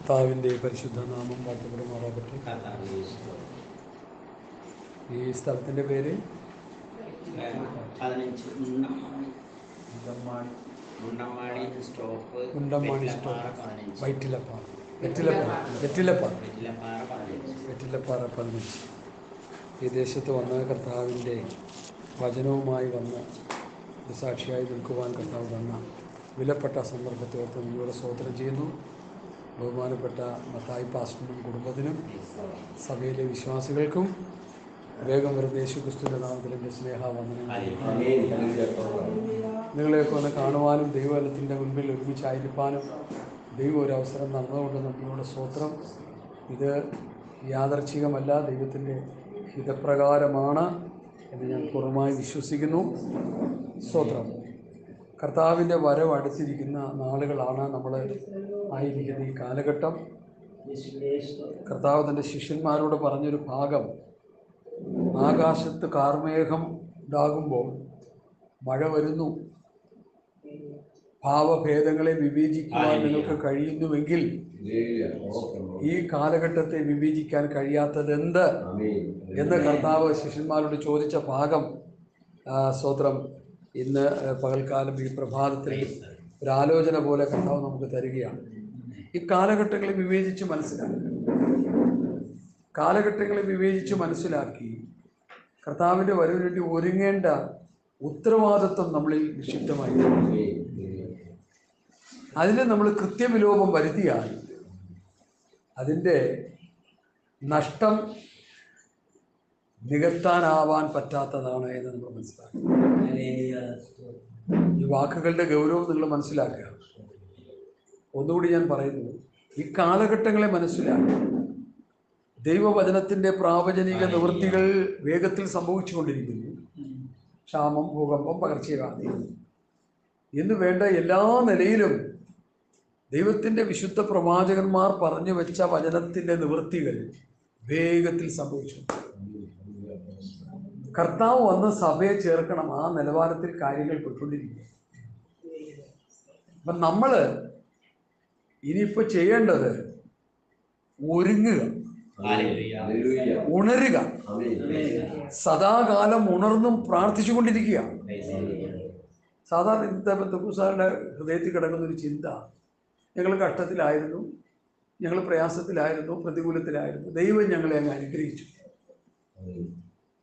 കർത്താവിൻ്റെ പരിശുദ്ധ നാമം വാഴ്ത്തപ്പെടുമാറാകട്ടെ. ഈ സ്ഥലത്തിൻ്റെ പേര് മുണ്ടമ്മാണി സ്റ്റോപ്പ്, വെറ്റിലപ്പാറ 15. ഈ ദേശത്ത് വന്ന കർത്താവിൻ്റെ വചനവുമായി വന്ന് സാക്ഷിയായി നിൽക്കുവാൻ കർത്താവ് തന്ന വിലപ്പെട്ട സന്ദർഭത്തെ ഓർത്ത് നിങ്ങളോട് സ്തോത്രം ചെയ്യുന്നു. ബഹുമാനപ്പെട്ട മത്തായി പാസ്റ്ററിനും കുടുംബത്തിനും സഭയിലെ വിശ്വാസികൾക്കും വേഗം വരുന്ന യേശുക്രിസ്തുവിന്റെ നാമത്തിൽ എൻ്റെ സ്നേഹവന്ദനം. നിങ്ങളെയൊക്കെ ഒന്ന് കാണുവാനും ദൈവത്തിൻ്റെ മുൻപിൽ ഒരുമിച്ചായിരിക്കാനും ദൈവം ഒരു അവസരം നടന്നുകൊണ്ട് നമ്മളോട് സ്തോത്രം. ഇത് യാദർച്ഛികമല്ല, ദൈവത്തിൻ്റെ ഹിതപ്രകാരമാണ് എന്ന് ഞാൻ പൂർണ്ണമായി വിശ്വസിക്കുന്നു. സ്തോത്രം. കർത്താവിൻ്റെ വരവ് അടുത്തിരിക്കുന്ന നാളുകളാണ് നമ്മൾ ആയിരിക്കുന്ന ഈ കാലഘട്ടം. കർത്താവ് തൻ്റെ ശിഷ്യന്മാരോട് പറഞ്ഞൊരു ഭാഗം, ആകാശത്ത് കാർമേഘം ഉണ്ടാകുമ്പോൾ മഴ വരുന്നു, ഭാവഭേദങ്ങളെ വിവേചിക്കുവാൻ നിങ്ങൾക്ക് കഴിയുന്നുവെങ്കിൽ ഈ കാലഘട്ടത്തെ വിവേചിക്കാൻ കഴിയാത്തത് എന്ത് എന്ന് കർത്താവ് ശിഷ്യന്മാരോട് ചോദിച്ച ഭാഗം സ്തോത്രം ഇന്ന് പകൽക്കാലം ഈ പ്രഭാതത്തിൽ ഒരാലോചന പോലെ കർത്താവ് നമുക്ക് തരികയാണ്. ഈ കാലഘട്ടങ്ങളെ വിവേചിച്ച് മനസ്സിലാക്കി കർത്താവിൻ്റെ വരവിന് വേണ്ടി ഒരുങ്ങേണ്ട ഉത്തരവാദിത്വം നമ്മളിൽ നിക്ഷിപ്തമായി. അതിന് നമ്മൾ കൃത്യവിലോപം വരുത്തിയാൽ അതിൻ്റെ നഷ്ടം നികത്താനാവാൻ പറ്റാത്തതാണ് എന്ന് നമ്മൾ മനസ്സിലാക്കുക. ഈ വാക്കുകളുടെ ഗൗരവം നിങ്ങൾ മനസ്സിലാക്കുക. ഒന്നുകൂടി ഞാൻ പറയുന്നു, ഈ കാലഘട്ടങ്ങളെ മനസ്സിലാക്കുക. ദൈവവചനത്തിൻ്റെ പ്രാവചനിക നിവൃത്തികൾ വേഗത്തിൽ സംഭവിച്ചുകൊണ്ടിരിക്കുന്നു. ക്ഷാമം, ഭൂകമ്പം, പകർച്ചവ്യാധി എന്ന് വേണ്ട എല്ലാ നിലയിലും ദൈവത്തിൻ്റെ വിശുദ്ധ പ്രവാചകന്മാർ പറഞ്ഞു വെച്ച വചനത്തിൻ്റെ നിവൃത്തികൾ വേഗത്തിൽ സംഭവിച്ചു. കർത്താവ് വന്ന് സഭയെ ചേർക്കണം. ആ നിലവാരത്തിൽ കാര്യങ്ങൾ പെട്ടുകൊണ്ടിരിക്കുക. അപ്പം നമ്മൾ ഇനിയിപ്പോൾ ചെയ്യേണ്ടത് ഒരുങ്ങുക, ഉണരുക, സദാകാലം ഉണർന്നും പ്രാർത്ഥിച്ചുകൊണ്ടിരിക്കുക. സാധാരണ ഇന്നത്തെ പെന്തക്കോസ്തുകാരുടെ ഹൃദയത്തിൽ കിടക്കുന്ന ഒരു ചിന്ത, ഞങ്ങൾ കഷ്ടത്തിലായിരുന്നു, ഞങ്ങൾ പ്രയാസത്തിലായിരുന്നു, പ്രതികൂലത്തിലായിരുന്നു, ദൈവം ഞങ്ങളെ അങ്ങ് അനുഗ്രഹിച്ചു,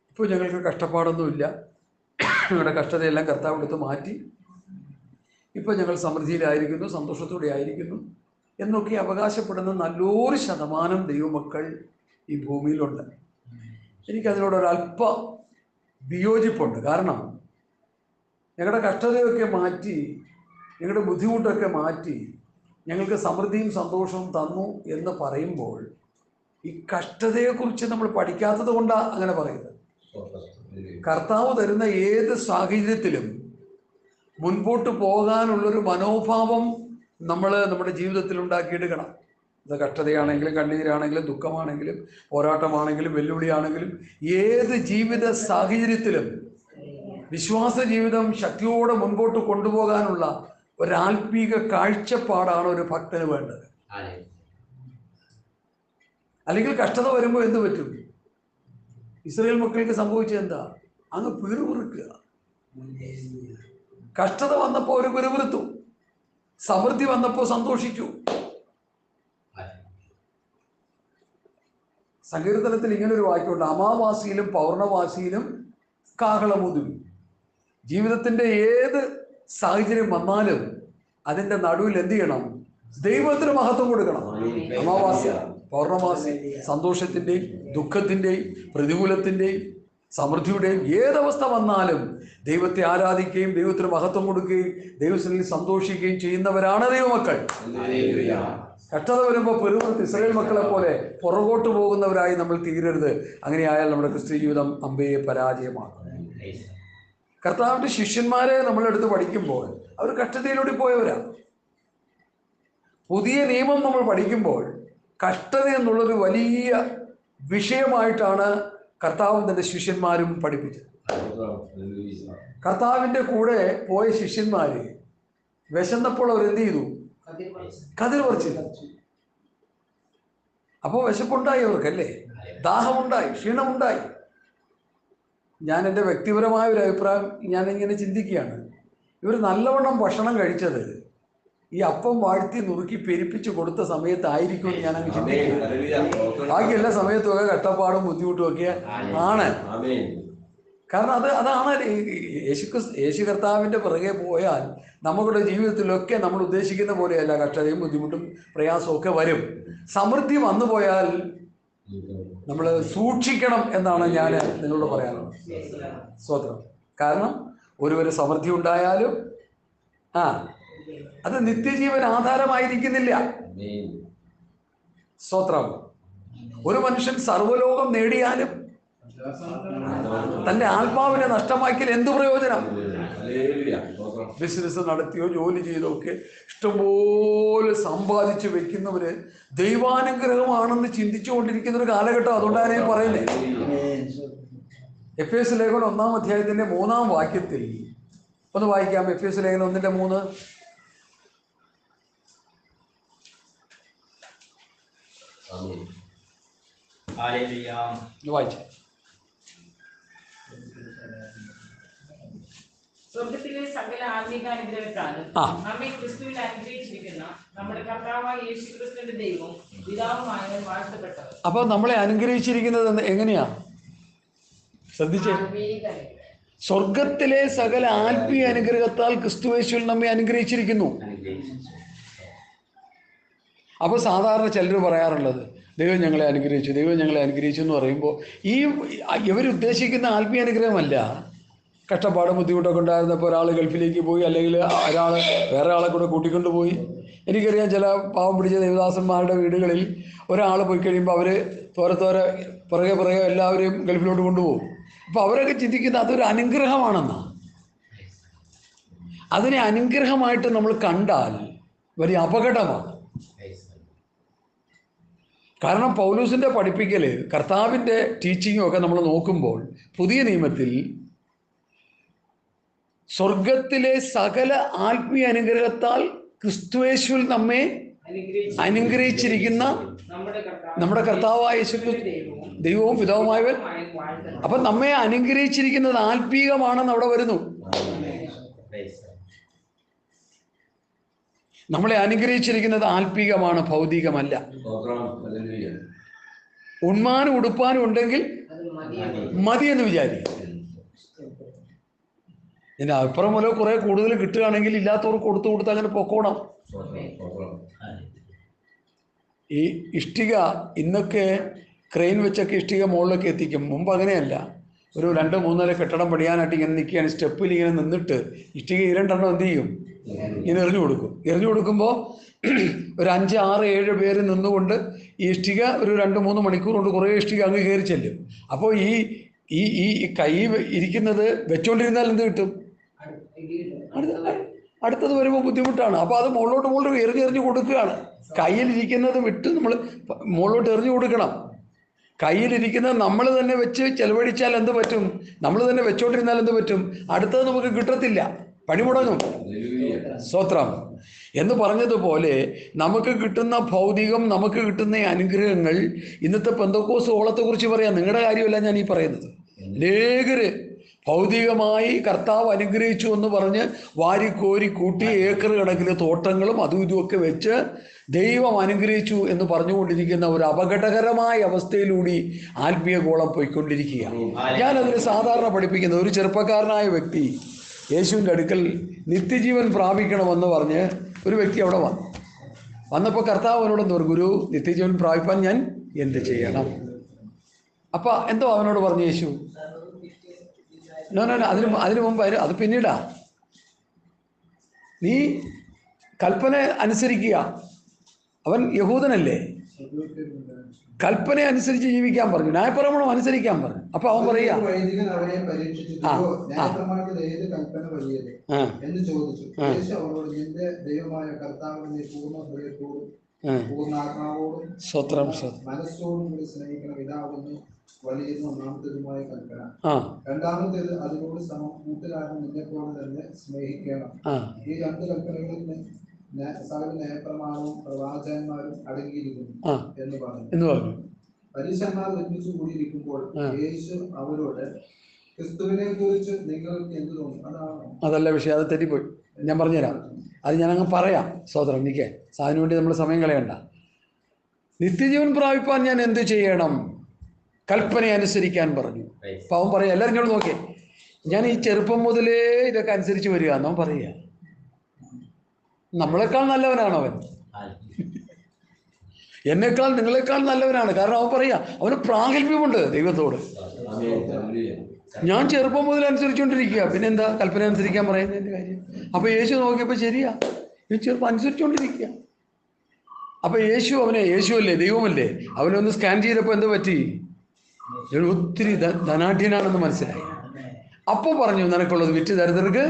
ഇപ്പോൾ ഞങ്ങൾക്ക് കഷ്ടപ്പാടൊന്നുമില്ല, ഞങ്ങളുടെ കഷ്ടതയെല്ലാം കർത്താവ് എടുത്ത് മാറ്റി, ഇപ്പോൾ ഞങ്ങൾ സമൃദ്ധിയിലായിരിക്കുന്നു, സന്തോഷത്തോടെ ആയിരിക്കുന്നു എന്നൊക്കെ അവകാശപ്പെടുന്ന നല്ലൊരു ശതമാനം ദൈവമക്കൾ ഈ ഭൂമിയിലുണ്ട്. എനിക്കതിനോടൊരല്പ വിയോജിപ്പുണ്ട്. കാരണം ഞങ്ങളുടെ കഷ്ടതയൊക്കെ മാറ്റി, ഞങ്ങളുടെ ബുദ്ധിമുട്ടൊക്കെ മാറ്റി ഞങ്ങൾക്ക് സമൃദ്ധിയും സന്തോഷവും തന്നു എന്ന് പറയുമ്പോൾ ഈ കഷ്ടതയെക്കുറിച്ച് നമ്മൾ പഠിക്കാത്തത് കൊണ്ടാണ് അങ്ങനെ പറയുന്നത്. കർത്താവ് തരുന്ന ഏത് സാഹചര്യത്തിലും മുൻപോട്ട് പോകാനുള്ളൊരു മനോഭാവം നമ്മൾ നമ്മുടെ ജീവിതത്തിൽ ഉണ്ടാക്കിയെടുക്കണം. ഇത് കഷ്ടതയാണെങ്കിലും, കണ്ണീരാണെങ്കിലും, ദുഃഖമാണെങ്കിലും, പോരാട്ടമാണെങ്കിലും, വെല്ലുവിളിയാണെങ്കിലും, ഏത് ജീവിത സാഹചര്യത്തിലും വിശ്വാസ ജീവിതം ശക്തിയോടെ മുൻപോട്ട് കൊണ്ടുപോകാനുള്ള ഒരാത്മീക കാഴ്ചപ്പാടാണ് ഒരു ഭക്തന് വേണ്ടത്. അല്ലെങ്കിൽ കഷ്ടത വരുമ്പോൾ എന്ത് പറ്റും? ഇസ്രായേൽ മക്കൾക്ക് സംഭവിച്ചത് എന്താ? അങ്ങ് പിറുപിറുക്കുക. കഷ്ടത വന്നപ്പോൾ ഒരു പിറുപിറുത്തു, സമൃദ്ധി വന്നപ്പോൾ സന്തോഷിച്ചു. സങ്കീർത്തനത്തിൽ ഇങ്ങനൊരു വാക്യമുണ്ട്, അമാവാസിയിലും പൗർണവാസിയിലും കാഹളമുതുവി. ജീവിതത്തിന്റെ ഏത് സാഹചര്യം വന്നാലും അതിന്റെ നടുവിൽ എന്ത് ചെയ്യണം? ദൈവത്തിന് മഹത്വം കൊടുക്കണം. അമാവാസി, പൗർണമാസി, സന്തോഷത്തിന്റെയും ദുഃഖത്തിന്റെയും പ്രതികൂലത്തിന്റെയും സമൃദ്ധിയുടെയും ഏതവസ്ഥ വന്നാലും ദൈവത്തെ ആരാധിക്കുകയും ദൈവത്തിന് മഹത്വം കൊടുക്കുകയും ദൈവത്തിൽ സന്തോഷിക്കുകയും ചെയ്യുന്നവരാണ് ദൈവമക്കൾ. കഷ്ടത വരുമ്പോൾ പെരുമത്ത് ഇസ്രായേൽ മക്കളെ പോലെ പുറകോട്ട് പോകുന്നവരായി നമ്മൾ തീരരുത്. അങ്ങനെയായാൽ നമ്മുടെ ക്രിസ്ത്യ ജീവിതം അമ്പയെ പരാജയമാണ്. കർത്താവിൻ്റെ ശിഷ്യന്മാരെ നമ്മളെടുത്ത് പഠിക്കുമ്പോൾ അവർ കഷ്ടതയിലൂടെ പോയവരാണ്. പുതിയ നിയമം നമ്മൾ പഠിക്കുമ്പോൾ കഷ്ടത എന്നുള്ളൊരു വലിയ വിഷയമായിട്ടാണ് കർത്താവും തൻ്റെ ശിഷ്യന്മാരും പഠിപ്പിച്ചത്. കർത്താവിൻ്റെ കൂടെ പോയ ശിഷ്യന്മാര് വിശന്നപ്പോൾ അവരെന്ത് ചെയ്തു? കതിർ പറിച്ചു. അപ്പോൾ വിശപ്പുണ്ടായി അവർക്കല്ലേ, ദാഹമുണ്ടായി, ക്ഷീണമുണ്ടായി. ഞാൻ എൻ്റെ വ്യക്തിപരമായ ഒരു അഭിപ്രായം ഞാനിങ്ങനെ ചിന്തിക്കുകയാണ്, ഇവർ നല്ലവണ്ണം ഭക്ഷണം കഴിച്ചത് ഈ അപ്പം വാഴ്ത്തി നുറുക്കി പെരുപ്പിച്ച് കൊടുത്ത സമയത്തായിരിക്കുമെന്ന് ഞാനങ്ങ് ചിന്തിക്കുക. ബാക്കി എല്ലാ സമയത്തുമൊക്കെ കഷ്ടപ്പാടും ബുദ്ധിമുട്ടും ഒക്കെ ആണ്. കാരണം അതാണ് യേശു കർത്താവിൻ്റെ പിറകെ പോയാൽ നമ്മുടെ ജീവിതത്തിലൊക്കെ നമ്മൾ ഉദ്ദേശിക്കുന്ന പോലെയല്ല, കഷ്ടതയും ബുദ്ധിമുട്ടും പ്രയാസവും ഒക്കെ വരും. സമൃദ്ധി വന്നു പോയാൽ നമ്മൾ സൂക്ഷിക്കണം എന്നാണ് ഞാൻ നിങ്ങളോട് പറയാനുള്ളത്. സ്തോത്രം. കാരണം ഒരു സമൃദ്ധി ഉണ്ടായാലും അത് നിത്യജീവൻ ആധാരമായിരിക്കുന്നില്ല. സ്തോത്രം. ഒരു മനുഷ്യൻ സർവ്വലോകം നേടിയാലും തൻ്റെ ആത്മാവിനെ നഷ്ടമാക്കിയാൽ എന്തു പ്രയോജനം? ബിസിനസ് നടത്തിയോ ജോലി ചെയ്തോ ഒക്കെ ഇഷ്ടംപോലെ സമ്പാദിച്ചു വെക്കുന്നവര് ദൈവാനുഗ്രഹമാണെന്ന് ചിന്തിച്ചുകൊണ്ടിരിക്കുന്ന ഒരു കാലഘട്ടം. അതുകൊണ്ടാണ് ഞാൻ പറയുന്നത്. എഫേസ്യ ലേഖനം 1-ാം അധ്യായത്തിന്റെ 3-ാം വാക്യത്തിൽ ഒന്ന് വായിക്കാം. എഫേസ്യ ലേഖനം 1:3. വായിച്ചു. സ്വർഗത്തിലെ സകല ആത്മീകാനുഗ്രഹത്താലും നമ്മെ ക്രിസ്തുവിൽ അനുഗ്രഹിച്ചിരിക്കുന്ന നമ്മുടെ കർത്താവായ യേശുക്രിസ്തുവിന്റെ ദൈവവും പിതാവുമായവൻ വാഴ്ത്തപ്പെട്ടവർ. അപ്പൊ നമ്മളെ അനുഗ്രഹിച്ചിരിക്കുന്നത് എങ്ങനെയാ? ശ്രദ്ധിച്ചേ. സ്വർഗത്തിലെ സകല ആത്മീയ അനുഗ്രഹത്താൽ ക്രിസ്തുയേശുവിൽ നമ്മെ അനുഗ്രഹിച്ചിരിക്കുന്നു. അപ്പോൾ സാധാരണ ചിലർ പറയാറുള്ളത്, ദൈവം ഞങ്ങളെ അനുഗ്രഹിച്ചു, ദൈവം ഞങ്ങളെ അനുഗ്രഹിച്ചു എന്ന് പറയുമ്പോൾ ഇവരുദ്ദേശിക്കുന്ന ആത്മീയ അനുഗ്രഹമല്ല. കഷ്ടപ്പാടും ബുദ്ധിമുട്ടൊക്കെ ഉണ്ടായിരുന്നപ്പോൾ ഒരാൾ ഗൾഫിലേക്ക് പോയി, അല്ലെങ്കിൽ വേറെ ആളെ കൂടെ കൂട്ടിക്കൊണ്ടുപോയി. എനിക്കറിയാം, ചില പാവം പിടിച്ച ദേവദാസന്മാരുടെ വീടുകളിൽ ഒരാൾ പോയി കഴിയുമ്പോൾ അവർ തോരെ പുറകെ എല്ലാവരെയും ഗൾഫിലോട്ട് കൊണ്ടുപോകും. അപ്പോൾ അവരൊക്കെ ചിന്തിക്കുന്നത് അതൊരു അനുഗ്രഹമാണെന്നാണ്. അതിനെ അനുഗ്രഹമായിട്ട് നമ്മൾ കണ്ടാൽ വലിയ അപകടമാണ്. കാരണം പൗലൂസിൻ്റെ പഠിപ്പിക്കൽ, കർത്താവിൻ്റെ ടീച്ചിങ്ങും ഒക്കെ നമ്മൾ നോക്കുമ്പോൾ പുതിയ നിയമത്തിൽ സ്വർഗത്തിലെ സകല ആത്മീയ അനുഗ്രഹത്താൽ ക്രിസ്തുയേശുവിൽ നമ്മെ അനുഗ്രഹിച്ചിരിക്കുന്ന നമ്മുടെ കർത്താവായ യേശുക്രിസ്തു ദൈവവും പിതാവുമായവൻ. അപ്പം നമ്മെ അനുഗ്രഹിച്ചിരിക്കുന്നത് ആത്മീകമാണെന്ന് അവിടെ വരുന്നു. നമ്മളെ അനുഗ്രഹിച്ചിരിക്കുന്നത് ആത്മീകമാണ്, ഭൗതികമല്ല. ഉണ്മാനും ഉടുപ്പാനും ഉണ്ടെങ്കിൽ മതിയെന്ന് വിചാരിക്കും. ഇതിൻ്റെ അപ്പുറം മൂലം കുറെ കൂടുതൽ കിട്ടുകയാണെങ്കിൽ ഇല്ലാത്തവർക്ക് കൊടുത്ത് അങ്ങനെ പൊക്കോണം. ഈ ഇഷ്ടിക ഇന്നൊക്കെ ക്രെയിൻ വെച്ചൊക്കെ ഇഷ്ടിക മുകളിലൊക്കെ എത്തിക്കും. മുമ്പ് അങ്ങനെയല്ല. ഒരു 2-3 നില കെട്ടിടം പണിയാനായിട്ട് ഇങ്ങനെ നിൽക്കുകയാണ്. സ്റ്റെപ്പിൽ ഇങ്ങനെ നിന്നിട്ട് ഇഷ്ടിക 2 എന്ത് ചെയ്യും? ഇങ്ങനെ എറിഞ്ഞു കൊടുക്കുമ്പോൾ ഒരു 5, 6, 7 പേര് നിന്നുകൊണ്ട് ഈ ഇഷ്ടിക ഒരു 2-3 മണിക്കൂർ കൊണ്ട് കുറേ ഇഷ്ടിക അങ്ങ് കയറി ചെല്ലും. അപ്പോൾ ഈ കൈ ഇരിക്കുന്നത് വെച്ചോണ്ടിരുന്നാൽ എന്ത് കിട്ടും? അടുത്തത് വരുമ്പോൾ ബുദ്ധിമുട്ടാണ്. അപ്പോൾ അത് മുകളിലോട്ട് എറിഞ്ഞെറിഞ്ഞ് കൊടുക്കുകയാണ്. കയ്യിലിരിക്കുന്നത് വിട്ട് നമ്മൾ മുകളിലോട്ട് എറിഞ്ഞു കൊടുക്കണം. കയ്യിലിരിക്കുന്നത് നമ്മൾ തന്നെ വെച്ച് ചെലവഴിച്ചാൽ എന്ത് പറ്റും? നമ്മൾ തന്നെ വെച്ചോണ്ടിരുന്നാൽ എന്ത് പറ്റും? അടുത്തത് നമുക്ക് കിട്ടത്തില്ല, പണിമുടങ്ങും. സ്തോത്രം. എന്ന് പറഞ്ഞതുപോലെ നമുക്ക് കിട്ടുന്ന ഭൗതികം, നമുക്ക് കിട്ടുന്ന അനുഗ്രഹങ്ങൾ, ഇന്നത്തെ പെന്തക്കോസ്ത് ഓളത്തെക്കുറിച്ച് പറയാം. നിങ്ങളുടെ കാര്യമല്ല ഞാൻ ഈ പറയുന്നത്. അനേകര് ഭൗതികമായി കർത്താവ് അനുഗ്രഹിച്ചു എന്ന് പറഞ്ഞ് വാരിക്കോരി കൂട്ടി ഏക്കർ കണക്കിന് തോട്ടങ്ങളും അതും ഇതുമൊക്കെ വെച്ച് ദൈവം അനുഗ്രഹിച്ചു എന്ന് പറഞ്ഞുകൊണ്ടിരിക്കുന്ന ഒരു അപകടകരമായ അവസ്ഥയിലൂടെ ആത്മീയ ഗോളം പോയിക്കൊണ്ടിരിക്കുകയാണ്. ഞാനതിന് സാധാരണ പഠിപ്പിക്കുന്നത്, ഒരു ചെറുപ്പക്കാരനായ വ്യക്തി യേശുവിൻ്റെ അടുക്കൽ നിത്യജീവൻ പ്രാപിക്കണമെന്ന് പറഞ്ഞ് ഒരു വ്യക്തി അവിടെ വന്നപ്പോൾ കർത്താവ് അവനോട് എന്താ പറഞ്ഞു? ഗുരു, നിത്യജീവൻ പ്രാപിപ്പാൻ ഞാൻ എന്ത് ചെയ്യണം? അപ്പം എന്തോ അവനോട് പറഞ്ഞു യേശു? അതിനു മുമ്പ് അത് പിന്നീടാ. നീ കൽപ്പന അനുസരിക്കുക. അവൻ യഹൂദനല്ലേ, കൽപ്പന അനുസരിച്ച് ജീവിക്കാൻ പറഞ്ഞു, ന്യായപ്രമാണം അനുസരിക്കാൻ പറഞ്ഞു. അപ്പൊ അവൻ പറയാ, സ്വത്രം മനസ്സോടും സ്നേഹിക്കണം, ഇതാവുന്നു വലിയതും ഒന്നാമത്തേതുമായ കൽപ്പന. രണ്ടാമത്തേത് അതിനോട് സമം കൂട്ടുകാരൻ നിന്നെപ്പോലെ തന്നെ സ്നേഹിക്കണം. ഈ 2 കൽപ്പനകളിൽ സകല ന്യായപ്രമാണവും പ്രവാചകന്മാരും അടങ്ങിയിരിക്കുന്നു എന്ന് പറഞ്ഞു. പരീശന്മാർ ഒരുമിച്ച് കൂടിയിരിക്കുമ്പോൾ യേശു അവരോട്, ക്രിസ്തുവിനെ കുറിച്ച് നിങ്ങൾക്ക് എന്ത് തോന്നുന്നു? അതല്ല വിഷയം, അത് തെറ്റിപ്പോയി. ഞാൻ പറഞ്ഞുതരാം, അത് ഞാനങ്ങ് പറയാം. സോദരൻ, എനിക്ക് അതിനു വേണ്ടി നമ്മൾ സമയം കളയണ്ട. നിത്യജീവൻ പ്രാപിപ്പാൻ ഞാൻ എന്ത് ചെയ്യണം? കൽപ്പന അനുസരിക്കാൻ പറഞ്ഞു. അപ്പം അവൻ പറയാം, എല്ലാവരും ഇങ്ങോട്ട് നോക്കിയേ, ഞാൻ ഈ ചെറുപ്പം മുതലേ ഇതൊക്കെ അനുസരിച്ച് വരിക എന്നവൻ പറയുക. നമ്മളെക്കാൾ നല്ലവനാണ് അവൻ, എന്നേക്കാൾ നിങ്ങളെക്കാൾ നല്ലവനാണ്. കാരണം അവൻ പറയാ, അവന് പ്രാഗൽഭ്യമുണ്ട് ദൈവത്തോട്. ഞാൻ ചെറുപ്പം മുതൽ അനുസരിച്ചുകൊണ്ടിരിക്കുക, പിന്നെ എന്താ കൽപ്പന അനുസരിക്കാൻ പറയുന്നതിൻ്റെ കാര്യം? അപ്പൊ യേശു നോക്കിയപ്പോൾ ശരിയാ, ഈ ചെറുപ്പം അനുസരിച്ചുകൊണ്ടിരിക്കുക. അപ്പൊ യേശു അല്ലേ, ദൈവമല്ലേ, അവനൊന്ന് സ്കാൻ ചെയ്തപ്പോൾ എന്താ പറ്റി? ഇവൻ ഒത്തിരി ധനാഢ്യനാണെന്ന് മനസ്സിലായി. അപ്പോൾ പറഞ്ഞു, നിനക്കുള്ളത് വിറ്റ് ദരിദ്രർക്ക്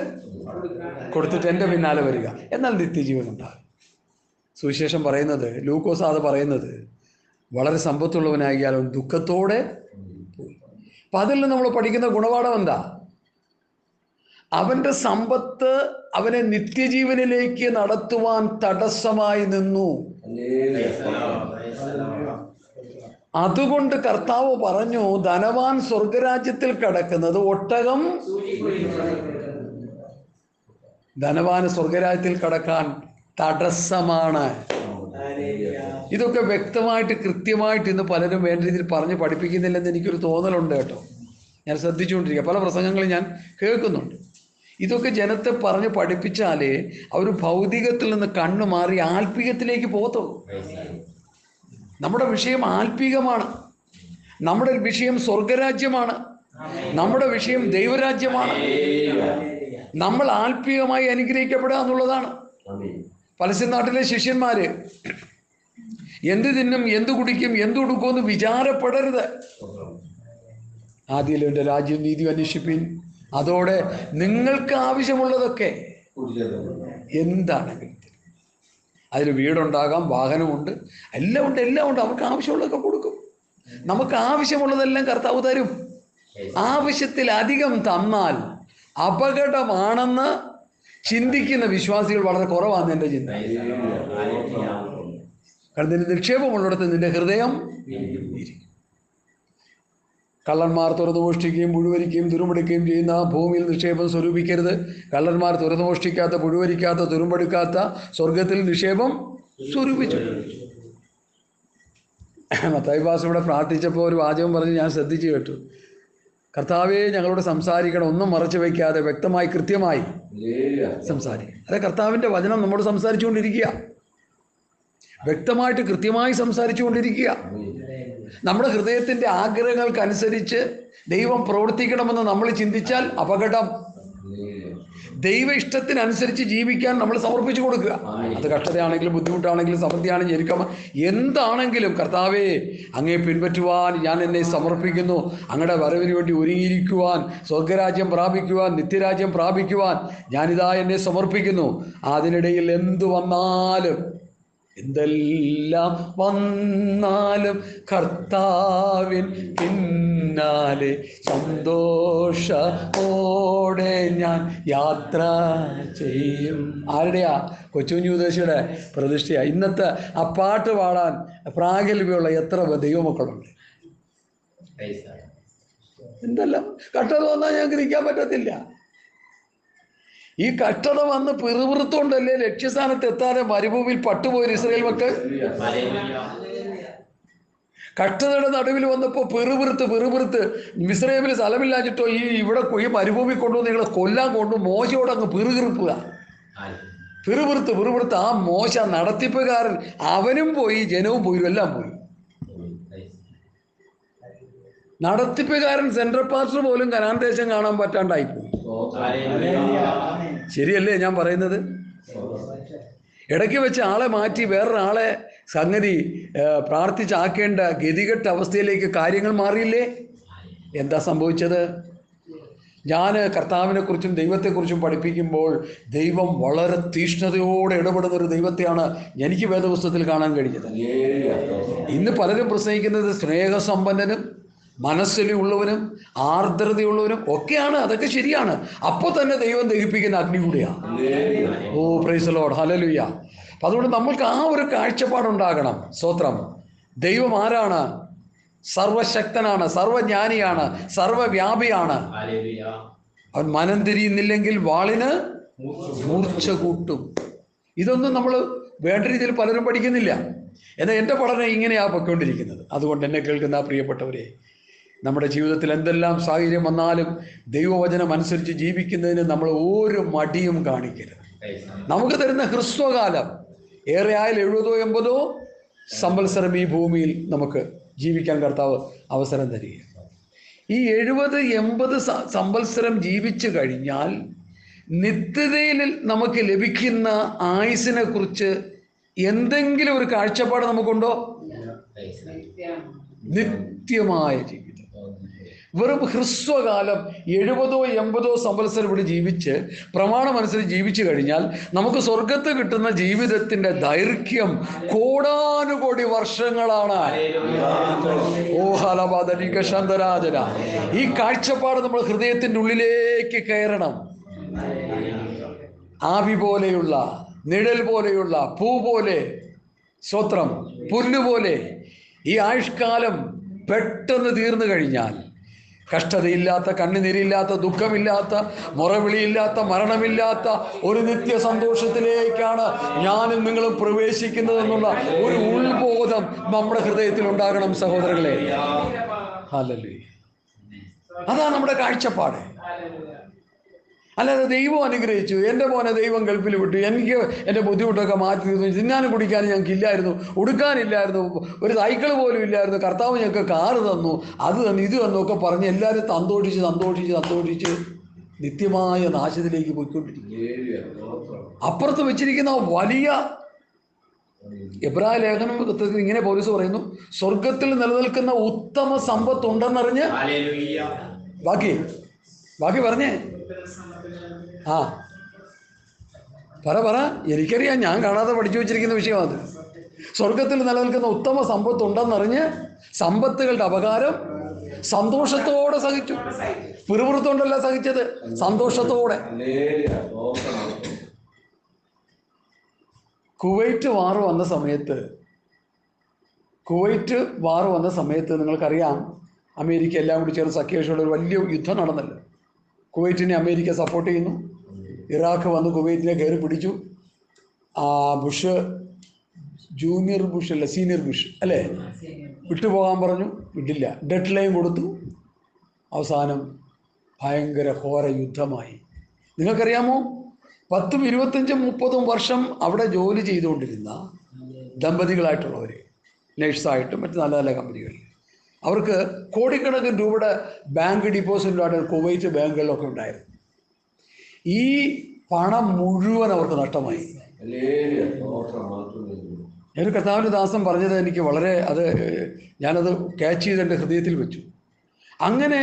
കൊടുത്തിട്ട് എൻ്റെ പിന്നാലെ വരിക, എന്നാൽ നിത്യജീവൻ ഉണ്ടാകും. സുവിശേഷം പറയുന്നത്, ലൂക്കോസ് അത് പറയുന്നത്, വളരെ സമ്പത്തുള്ളവനാകിയാലും ദുഃഖത്തോടെ പോയി. അപ്പം അതിൽ നിന്ന് നമ്മൾ പഠിക്കുന്ന ഗുണപാഠം എന്താ? അവൻ്റെ സമ്പത്ത് അവനെ നിത്യജീവനിലേക്ക് നടത്തുവാൻ തടസ്സമായി നിന്നു. അതുകൊണ്ട് കർത്താവ് പറഞ്ഞു, ധനവാൻ സ്വർഗരാജ്യത്തിൽ കിടക്കുന്നത് ഒട്ടകം. ധനവാന് സ്വർഗരാജ്യത്തിൽ കടക്കാൻ തടസ്സമാണ്. ഇതൊക്കെ വ്യക്തമായിട്ട് കൃത്യമായിട്ട് ഇന്ന് പലരും വേണ്ട രീതിയിൽ പറഞ്ഞ് പഠിപ്പിക്കുന്നില്ലെന്ന് എനിക്കൊരു തോന്നലുണ്ട് കേട്ടോ. ഞാൻ ശ്രദ്ധിച്ചുകൊണ്ടിരിക്കുക, പല പ്രസംഗങ്ങളും ഞാൻ കേൾക്കുന്നുണ്ട്. ഇതൊക്കെ ജനത്തെ പറഞ്ഞ് പഠിപ്പിച്ചാലേ അവർ ഭൗതികത്തിൽ നിന്ന് കണ്ണു മാറി ആത്മീയത്തിലേക്ക് പോകത്തുള്ളൂ. നമ്മുടെ വിഷയം ആത്മീകമാണ്, നമ്മുടെ വിഷയം സ്വർഗരാജ്യമാണ്, നമ്മുടെ വിഷയം ദൈവരാജ്യമാണ്. നമ്മൾ ആത്മീയമായി അനുഗ്രഹിക്കപ്പെടുക എന്നുള്ളതാണ്. പലസ്തീൻ നാട്ടിലെ ശിഷ്യന്മാര് എന്ത് തിന്നും, എന്ത് കുടിക്കും, എന്തുടുക്കുമെന്ന് വിചാരപ്പെടരുത്. ആദ്യം എൻ്റെ രാജ്യം നീതി അന്വേഷിപ്പിൻ, അതോടെ നിങ്ങൾക്ക് ആവശ്യമുള്ളതൊക്കെ എന്താണെങ്കിലും, അതിൽ വീടുണ്ടാകാം, വാഹനമുണ്ട്, എല്ലാം ഉണ്ട്. അവർക്ക് ആവശ്യമുള്ളതൊക്കെ കൊടുക്കും. നമുക്ക് ആവശ്യമുള്ളതെല്ലാം കർത്താവ് തരും. ആവശ്യത്തിലധികം തന്നാൽ അപകടമാണെന്ന് ചിന്തിക്കുന്ന വിശ്വാസികൾ വളരെ കുറവാണ് എൻ്റെ ചിന്ത. കാരണം നിന്റെ നിക്ഷേപമുള്ളിടത്ത് നിന്റെ ഹൃദയം ഇരിക്കും. കള്ളന്മാർ തുറന്നു മോഷ്ടിക്കുകയും പുഴുവരിക്കുകയും തുരുമ്പെടുക്കുകയും ചെയ്യുന്ന ഭൂമിയിൽ നിക്ഷേപം സ്വരൂപിക്കരുത്. കള്ളന്മാർ തുറന്നു മോഷ്ടിക്കാത്ത, പുഴുവരിക്കാത്ത, തുരുമ്പെടുക്കാത്ത സ്വർഗത്തിൽ നിക്ഷേപം സ്വരൂപിച്ചു. മത്തായി പാസ്റ്റർ ഇവിടെ പ്രാർത്ഥിച്ചപ്പോൾ ഒരു വാചകം പറഞ്ഞ് ഞാൻ ശ്രദ്ധിച്ചു കേട്ടു. കർത്താവേ, ഞങ്ങളോട് സംസാരിക്കണം, ഒന്നും മറച്ചു വയ്ക്കാതെ വ്യക്തമായി കൃത്യമായി സംസാരിക്കും. അതെ, കർത്താവിൻ്റെ വചനം നമ്മോട് സംസാരിച്ചുകൊണ്ടിരിക്കുക, വ്യക്തമായിട്ട് കൃത്യമായി സംസാരിച്ചു കൊണ്ടിരിക്കുക. നമ്മുടെ ഹൃദയത്തിൻ്റെ ആഗ്രഹങ്ങൾക്കനുസരിച്ച് ദൈവം പ്രവർത്തിക്കണമെന്ന് നമ്മൾ ചിന്തിച്ചാൽ അപകടം. ദൈവ ഇഷ്ടത്തിനനുസരിച്ച് ജീവിക്കാൻ നമ്മൾ സമർപ്പിച്ചു കൊടുക്കുക. അത് കഷ്ടതയാണെങ്കിലും ബുദ്ധിമുട്ടാണെങ്കിലും സമൃദ്ധിയാണെങ്കിലും ഞെരുക്കം എന്താണെങ്കിലും, കർത്താവേ, അങ്ങേ പിൻപറ്റുവാൻ ഞാൻ എന്നെ സമർപ്പിക്കുന്നു. അങ്ങയുടെ വരവിന് വേണ്ടി ഒരുങ്ങിയിരിക്കുവാൻ, സ്വർഗരാജ്യം പ്രാപിക്കുവാൻ, നിത്യരാജ്യം പ്രാപിക്കുവാൻ ഞാനിതാ എന്നെ സമർപ്പിക്കുന്നു. അതിനിടയിൽ എന്തു വന്നാലും, എന്തെല്ലാം വന്നാലും കർത്താവിൻ പിന്നാലെ സന്തോഷത്തോടെ ഞാൻ യാത്ര ചെയ്യും. ആരുടെയാ? കൊച്ചുകുഞ്ഞുദേശിയുടെ പ്രതിഷ്ഠയാ. ഇന്നത്തെ ആ പാട്ട് പാടാൻ പ്രാഗൽഭ്യമുള്ള എത്ര ദൈവമക്കളുണ്ട്. എന്തെല്ലാം കഷ്ടത വന്നാൽ ഞങ്ങൾക്ക് നിൽക്കാൻ പറ്റത്തില്ല. ഈ കഷ്ടത വന്ന് പിറുപിറുത്തോണ്ടല്ലേ ലക്ഷ്യസ്ഥാനത്ത് എത്താതെ മരുഭൂമിയിൽ പട്ടുപോയൊരു ഇസ്രായേൽ മക്കൾ. കഷ്ടതയുടെ നടുവിൽ വന്നപ്പോൾ പിറുപിറുത്ത് മിസ്രൈമിൽ സ്ഥലമില്ലാഞ്ഞിട്ടോ ഈ മരുഭൂമി കൊണ്ടുവന്ന് നിങ്ങളെ കൊല്ലാൻ കൊണ്ടു മോശയോട് അങ്ങ് പിറുപിറുത്ത് ആ മോശ നടത്തിപ്പുകാരൻ അവനും പോയി, ജനവും പോയി, എല്ലാം പോയി. നടത്തിപ്പുകാരൻ സെൻട്രൽ പാസ്റ്റർ പോലും കനാൻ ദേശം കാണാൻ പറ്റാണ്ടായിപ്പോയി. ശരിയല്ലേ ഞാൻ പറയുന്നത്? ഇടയ്ക്ക് വെച്ച് ആളെ മാറ്റി വേറൊരാളെ സംഗതി പ്രാർത്ഥിച്ചാക്കേണ്ട ഗതികെട്ട അവസ്ഥയിലേക്ക് കാര്യങ്ങൾ മാറിയില്ലേ? എന്താ സംഭവിച്ചത്? ഞാൻ കർത്താവിനെക്കുറിച്ചും ദൈവത്തെക്കുറിച്ചും പഠിപ്പിക്കുമ്പോൾ ദൈവം വളരെ തീഷ്ണതയോടെ ഇടപെടുന്ന ഒരു ദൈവത്തെയാണ് എനിക്ക് വേദപുസ്തകത്തിൽ കാണാൻ കഴിഞ്ഞത്. ഇന്ന് പലരും പ്രസംഗിക്കുന്നത് സ്നേഹസമ്പന്നനും മനസ്സിലുള്ളവനും ആർദ്രതയുള്ളവനും ഒക്കെയാണ്. അതൊക്കെ ശരിയാണ്. അപ്പോൾ തന്നെ ദൈവം ദഹിപ്പിക്കുന്ന അഗ്നി കൂടിയാണ്. ഓ പ്രൈസ് ദി ലോർഡ്, ഹല്ലേലൂയ. അപ്പം അതുകൊണ്ട് നമ്മൾക്ക് ആ ഒരു കാഴ്ചപ്പാടുണ്ടാകണം. സ്തോത്രം. ദൈവം ആരാണ്? സർവശക്തനാണ്, സർവജ്ഞാനിയാണ്, സർവവ്യാപിയാണ്. അവൻ മനം തിരിയുന്നില്ലെങ്കിൽ വാളിന് മൂർച്ച കൂട്ടും. ഇതൊന്നും നമ്മൾ വേണ്ട രീതിയിൽ പലരും പഠിക്കുന്നില്ല. എന്നാൽ എൻ്റെ പഠനം ഇങ്ങനെയാണ് പൊയ്ക്കൊണ്ടിരിക്കുന്നത്. അതുകൊണ്ട് എന്നെ കേൾക്കുന്ന പ്രിയപ്പെട്ടവരെ, നമ്മുടെ ജീവിതത്തിൽ എന്തെല്ലാം സാഹചര്യം വന്നാലും ദൈവവചനം അനുസരിച്ച് ജീവിക്കുന്നതിന് നമ്മൾ ഒരു മടിയും കാണിക്കരുത്. നമുക്ക് തരുന്ന ഹ്രസ്വകാലം ഏറെ ആയാൽ 70-80 സംവത്സരം ഈ ഭൂമിയിൽ നമുക്ക് ജീവിക്കാൻ കർത്താവ് അവസരം തരിക. ഈ 70-80 സംവത്സരം ജീവിച്ചു കഴിഞ്ഞാൽ നിത്യതയിൽ നമുക്ക് ലഭിക്കുന്ന ആയുസിനെ കുറിച്ച് എന്തെങ്കിലും ഒരു കാഴ്ചപ്പാട് നമുക്കുണ്ടോ? നിത്യമായ ജീവിതം. വെറും ഹ്രസ്വകാലം 70-80 സംവത്സരം ഇവിടെ ജീവിച്ച് പ്രമാണം അനുസരിച്ച് ജീവിച്ചു കഴിഞ്ഞാൽ നമുക്ക് സ്വർഗത്ത് കിട്ടുന്ന ജീവിതത്തിന്റെ ദൈർഘ്യം കോടാനുകോടി വർഷങ്ങളാണ്. ഓ ഹലബാദനിക ശാന്തരാജന. ഈ കാഴ്ചപ്പാട് നമ്മൾ ഹൃദയത്തിന്റെ ഉള്ളിലേക്ക് കയറണം. ആവി പോലെയുള്ള, നിഴൽ പോലെയുള്ള, പൂ പോലെ, സ്തോത്രം, പുല്ലുപോലെ ഈ ആയുഷ്കാലം പെട്ടെന്ന് തീർന്നു കഴിഞ്ഞാൽ കഷ്ടതയില്ലാത്ത, കണ്ണുനീരില്ലാത്ത, ദുഃഖമില്ലാത്ത, മുറവിളിയില്ലാത്ത, മരണമില്ലാത്ത ഒരു നിത്യ സന്തോഷത്തിലേക്കാണ് ഞാനും നിങ്ങളും പ്രവേശിക്കുന്നതെന്നുള്ള ഒരു ഉൾബോധം നമ്മുടെ ഹൃദയത്തിൽ ഉണ്ടാകണം സഹോദരങ്ങളെ. ഹല്ലേലൂയ. അതാണ് നമ്മുടെ കാഴ്ചപ്പാട്. അല്ലാതെ ദൈവം അനുഗ്രഹിച്ചു, എൻ്റെ മോനെ ദൈവം ഗൾഫിൽ വിട്ടു, എനിക്ക് എൻ്റെ ബുദ്ധിമുട്ടൊക്കെ മാറ്റി തീർന്നു, തിന്നാനും കുടിക്കാനും ഞങ്ങൾക്ക് ഇല്ലായിരുന്നു, ഉടുക്കാനില്ലായിരുന്നു, ഒരു സൈക്കിൾ പോലും ഇല്ലായിരുന്നു, കർത്താവ് ഞങ്ങൾക്ക് കാറ് തന്നു, അത് തന്നു, ഇത് തന്നു ഒക്കെ പറഞ്ഞ് എല്ലാവരും സന്തോഷിച്ച് നിത്യമായ നാശത്തിലേക്ക് പോയിക്കൊണ്ടിരിക്കും. അപ്പുറത്ത് വെച്ചിരിക്കുന്ന വലിയ എബ്രായ ലേഖനം ഇങ്ങനെ പൗലോസ് പറയുന്നു, സ്വർഗത്തിൽ നിലനിൽക്കുന്ന ഉത്തമ സമ്പത്ത് ഉണ്ടെന്നറിഞ്ഞ് ബാക്കി പറഞ്ഞേ. ആ പറ. എനിക്കറിയാം, ഞാൻ കാണാതെ പഠിച്ചു വെച്ചിരിക്കുന്ന വിഷയമാണ്. സ്വർഗത്തിൽ നിലനിൽക്കുന്ന ഉത്തമ സമ്പത്ത് ഉണ്ടെന്നറിഞ്ഞ് സമ്പത്തുകളുടെ അപകാരം സന്തോഷത്തോടെ സഹിച്ചു. പിറുപിറുത്തോണ്ടല്ല സഹിച്ചത്, സന്തോഷത്തോടെ. കുവൈറ്റ് വാർ വന്ന സമയത്ത് നിങ്ങൾക്കറിയാം, അമേരിക്ക എല്ലാം കൂടി ചേർന്ന് സഖ്യകക്ഷിയുള്ള ഒരു വലിയ യുദ്ധം നടന്നല്ലോ. കുവൈറ്റിനെ അമേരിക്ക സപ്പോർട്ട് ചെയ്യുന്നു. ഇറാഖ് വന്ന് കുവൈറ്റിനെ കയറി പിടിച്ചു. ബുഷ്, ജൂനിയർ ബുഷ് അല്ല, സീനിയർ ബുഷ് അല്ലേ, വിട്ടുപോകാൻ പറഞ്ഞു, വിട്ടില്ല. ഡെഡ് ലൈൻ കൊടുത്തു. അവസാനം ഭയങ്കര ഘോര യുദ്ധമായി. നിങ്ങൾക്കറിയാമോ, 10, 25, 30 വർഷം അവിടെ ജോലി ചെയ്തുകൊണ്ടിരുന്ന ദമ്പതികളായിട്ടുള്ളവർ, നേഴ്സായിട്ടും മറ്റ് നല്ല നല്ല കമ്പനികളിൽ, അവർക്ക് കോടിക്കണക്കിന് രൂപയുടെ ബാങ്ക് ഡിപ്പോസിറ്റായിട്ട് കുവൈറ്റ് ബാങ്കുകളിലൊക്കെ ഉണ്ടായിരുന്നു. ഈ പണം മുഴുവൻ അവർക്ക് നഷ്ടമായി. ഒരു കർത്താവിൻ്റെ ദാസൻ പറഞ്ഞത് എനിക്ക് വളരെ, ഞാനത് ക്യാച്ച് ചെയ്ത് എൻ്റെ ഹൃദയത്തിൽ വെച്ചു. അങ്ങനെ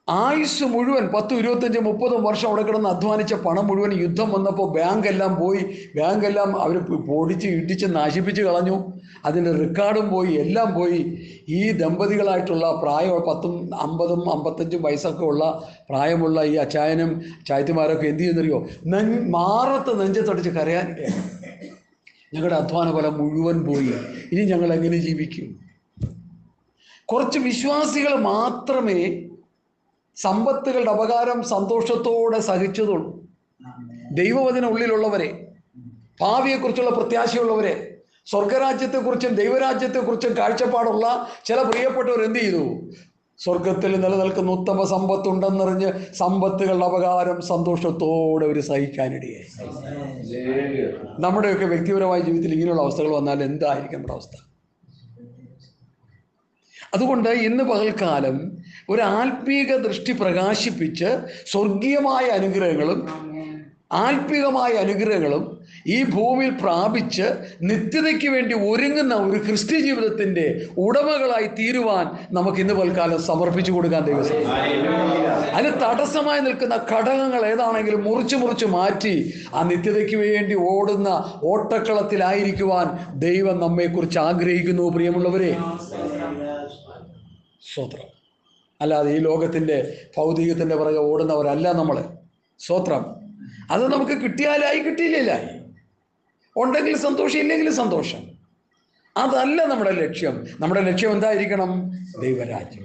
ആയുസ് മുഴുവൻ 10, 25, 30 വർഷം അവിടെ കിടന്ന് അധ്വാനിച്ച പണം മുഴുവൻ യുദ്ധം വന്നപ്പോൾ ബാങ്കെല്ലാം പോയി. ബാങ്കെല്ലാം അവർ പൊടിച്ച് ഇടിച്ച് നശിപ്പിച്ച് കളഞ്ഞു. അതിൻ്റെ റെക്കോർഡും പോയി, എല്ലാം പോയി. ഈ ദമ്പതികളായിട്ടുള്ള പ്രായം 10, 50, 55 വയസ്സൊക്കെ ഉള്ള പ്രായമുള്ള ഈ അച്ചായനും ചായത്തിമാരൊക്കെ എന്ത് ചെയ്യുന്നറിയോ, മാറത്ത് നെഞ്ചത്തടിച്ച് കരയാനില്ല. ഞങ്ങളുടെ അധ്വാന ഫലം മുഴുവൻ പോയി, ഇനി ഞങ്ങൾ എങ്ങനെ ജീവിക്കും? കുറച്ച് വിശ്വാസികൾ മാത്രമേ സമ്പത്തുകളുടെ അപകാരം സന്തോഷത്തോടെ സഹിച്ചതുള്ളൂ. ദൈവവചന ഉള്ളിലുള്ളവരെ, ഭാവിയെക്കുറിച്ചുള്ള പ്രത്യാശയുള്ളവരെ, സ്വർഗരാജ്യത്തെക്കുറിച്ചും ദൈവരാജ്യത്തെക്കുറിച്ചും കാഴ്ചപ്പാടുള്ള ചില പ്രിയപ്പെട്ടവർ എന്ത് ചെയ്തു? സ്വർഗത്തിൽ നിലനിൽക്കുന്ന ഉത്തമ സമ്പത്തുണ്ടെന്നറിഞ്ഞ് സമ്പത്തുകളുടെ അപകാരം സന്തോഷത്തോടെ അവർ സഹിക്കാനിടയായി. നമ്മുടെയൊക്കെ വ്യക്തിപരമായ ജീവിതത്തിൽ ഇങ്ങനെയുള്ള അവസ്ഥകൾ വന്നാൽ എന്തായിരിക്കും നമ്മുടെ അവസ്ഥ? അതുകൊണ്ട് ഇന്ന് പകൽക്കാലം ഒരു ആത്മീക ദൃഷ്ടി പ്രകാശിപ്പിച്ച് സ്വർഗീയമായ അനുഗ്രഹങ്ങളും ആത്മീകമായ അനുഗ്രഹങ്ങളും ഈ ഭൂമിയിൽ പ്രാപിച്ച് നിത്യതയ്ക്ക് വേണ്ടി ഒരുങ്ങുന്ന ഒരു ക്രിസ്ത്യ ജീവിതത്തിൻ്റെ ഉടമകളായി തീരുവാൻ നമുക്ക് ഇന്ന് പൽക്കാലം സമർപ്പിച്ചു കൊടുക്കാൻ ദൈവം. അതിന് തടസ്സമായി നിൽക്കുന്ന ഘടകങ്ങൾ ഏതാണെങ്കിലും മുറിച്ച് മാറ്റി ആ നിത്യതയ്ക്ക് വേണ്ടി ഓടുന്ന ഓട്ടക്കളത്തിലായിരിക്കുവാൻ ദൈവം നമ്മെക്കുറിച്ച് ആഗ്രഹിക്കുന്നു. പ്രിയമുള്ളവരെ, സ്തോത്രം. അല്ലാതെ ഈ ലോകത്തിൻ്റെ ഭൗതികത്തിൻ്റെ പുറകെ ഓടുന്നവരല്ല നമ്മൾ. സ്തോത്രം. അത് നമുക്ക് കിട്ടിയാലായി, കിട്ടിയില്ലായി. ഉണ്ടെങ്കിൽ സന്തോഷം, ഇല്ലെങ്കിൽ സന്തോഷം. അതല്ല നമ്മുടെ ലക്ഷ്യം. നമ്മുടെ ലക്ഷ്യം എന്തായിരിക്കണം? ദൈവരാജ്യം.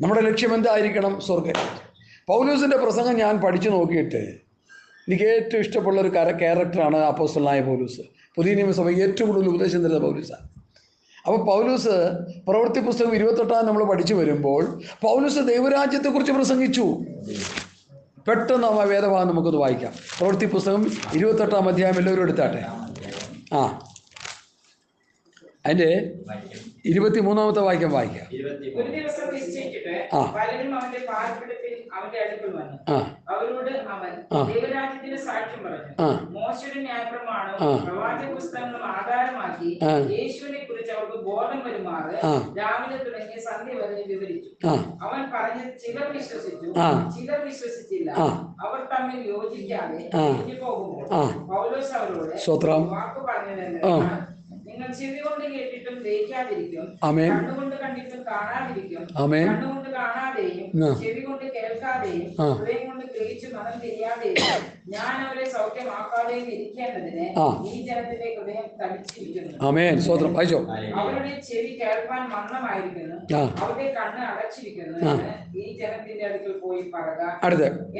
നമ്മുടെ ലക്ഷ്യം എന്തായിരിക്കണം? സ്വർഗരാജ്യം. പൗലോസിൻ്റെ പ്രസംഗം ഞാൻ പഠിച്ചു നോക്കിയിട്ട് എനിക്ക് ഏറ്റവും ഇഷ്ടമുള്ള ഒരു ക്യാരക്ടറാണ് അപ്പോസ്തലനായ പൗലോസ്. പുതിയ നിയമസഭ ഏറ്റവും കൂടുതൽ ഉപദേശം തരുന്ന പൗലോസാണ്. അപ്പോൾ പൗലോസ് പ്രവൃത്തി പുസ്തകം 28 നമ്മൾ പഠിച്ചു വരുമ്പോൾ പൗലോസ് ദൈവരാജ്യത്തെക്കുറിച്ച് പ്രസംഗിച്ചു. പെട്ടെന്ന് ആ വേദഭാഗം നമുക്കൊന്ന് വായിക്കാം. പ്രവൃത്തി പുസ്തകം 28 അധ്യായം എല്ലാവരും എടുത്താട്ടെ. അതിന്റെ 23 വാക്യം വായിക്കാം. ഒരു ദിവസം നിശ്ചയിച്ചിട്ട് പലരും അവന്റെ പാർപ്പിടത്തിൽ അവന്റെ അടുക്കൽ വന്നു. അവരോട് അവൻ ദൈവരാജ്യത്തിന് സാക്ഷ്യം പറഞ്ഞു. മോശയുടെ ന്യായപ്രമാണവും പ്രവാചക പുസ്തകങ്ങളും ആധാരമാക്കി യേശുവിനെ കുറിച്ച് അവർക്ക് ബോധം വരുമാറ് രാവിലെ തുടങ്ങി സന്ധ്യ വരെ വിവരിച്ചു. അവൻ പറഞ്ഞത് ചിലർ വിശ്വസിച്ചു, ചിലർ വിശ്വസിച്ചില്ല. അവർ തമ്മിൽ യോജിക്കാതെ പോകുമ്പോൾ പൗലോസ് അവരോട് വാക്ക് പറഞ്ഞത്, നിങ്ങൾ ചെവി കൊണ്ട് കേട്ടിട്ടും ഗ്രഹിക്കാതിരിക്കും, കണ്ണുകൊണ്ട് കണ്ടിട്ടും കാണാതിരിക്കും, കണ്ണുകൊണ്ട് കാണാതെയും ചെവി കൊണ്ട് കേൾക്കാതെയും ഹൃദയം കൊണ്ട് ഗ്രഹിച്ച് മനം തിരിയാതെയും ഞാൻ അവരെ സൗഖ്യമാക്കാതെയും ഇരിക്കേണ്ടതിന് ഈ ജനത്തിന്റെ ഹൃദയം തടിച്ചിരിക്കുന്നു. അവരുടെ ചെവി കേൾപ്പാൻ മന്ദമായിരിക്കുന്നു, അവരുടെ കണ്ണ് അടച്ചിരിക്കുന്നു എന്ന് ഈ ജനത്തിന്റെ അടുക്കൽ പോയി പറയുക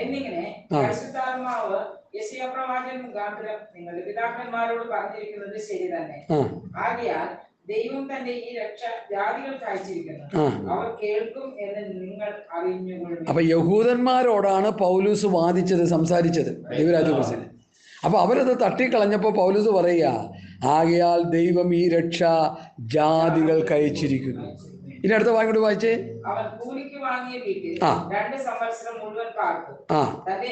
എന്നിങ്ങനെ പരിശുദ്ധാത്മാവ് യെശയ്യാ പ്രവാചകൻ മുഖാന്തരം നിങ്ങളുടെ പിതാക്കന്മാരോട് പറഞ്ഞിരിക്കുന്നത് ശരി തന്നെ. ആകയാൽ ദൈവം തന്റെ ഈ രക്ഷ ജാതികൾക്ക് അയച്ചിരിക്കുന്നു, അവർ കേൾക്കും എന്ന് നിങ്ങൾ അറിഞ്ഞുകൊള്ളുന്നു. അപ്പൊ യഹൂദന്മാരോടാണ് പൗലോസ് വാദിച്ചത്, സംസാരിച്ചത് ദൈവരാജ്യത്തെക്കുറിച്ച്. അപ്പൊ അവരത് തട്ടിക്കളഞ്ഞപ്പോ പൗലോസ് പറയുക, ആകയാൽ ദൈവം ഈ രക്ഷ ജാതികൾക്ക് അയച്ചിരിക്കുന്നു. ഇനി അടുത്ത വാക്യം കൂടി വായിച്ചേ. അവൻ കൂലിക്ക് വാങ്ങിയ വീട്ടിൽ 2 സംവത്സരം മുഴുവൻ പാർത്തു. തന്റെ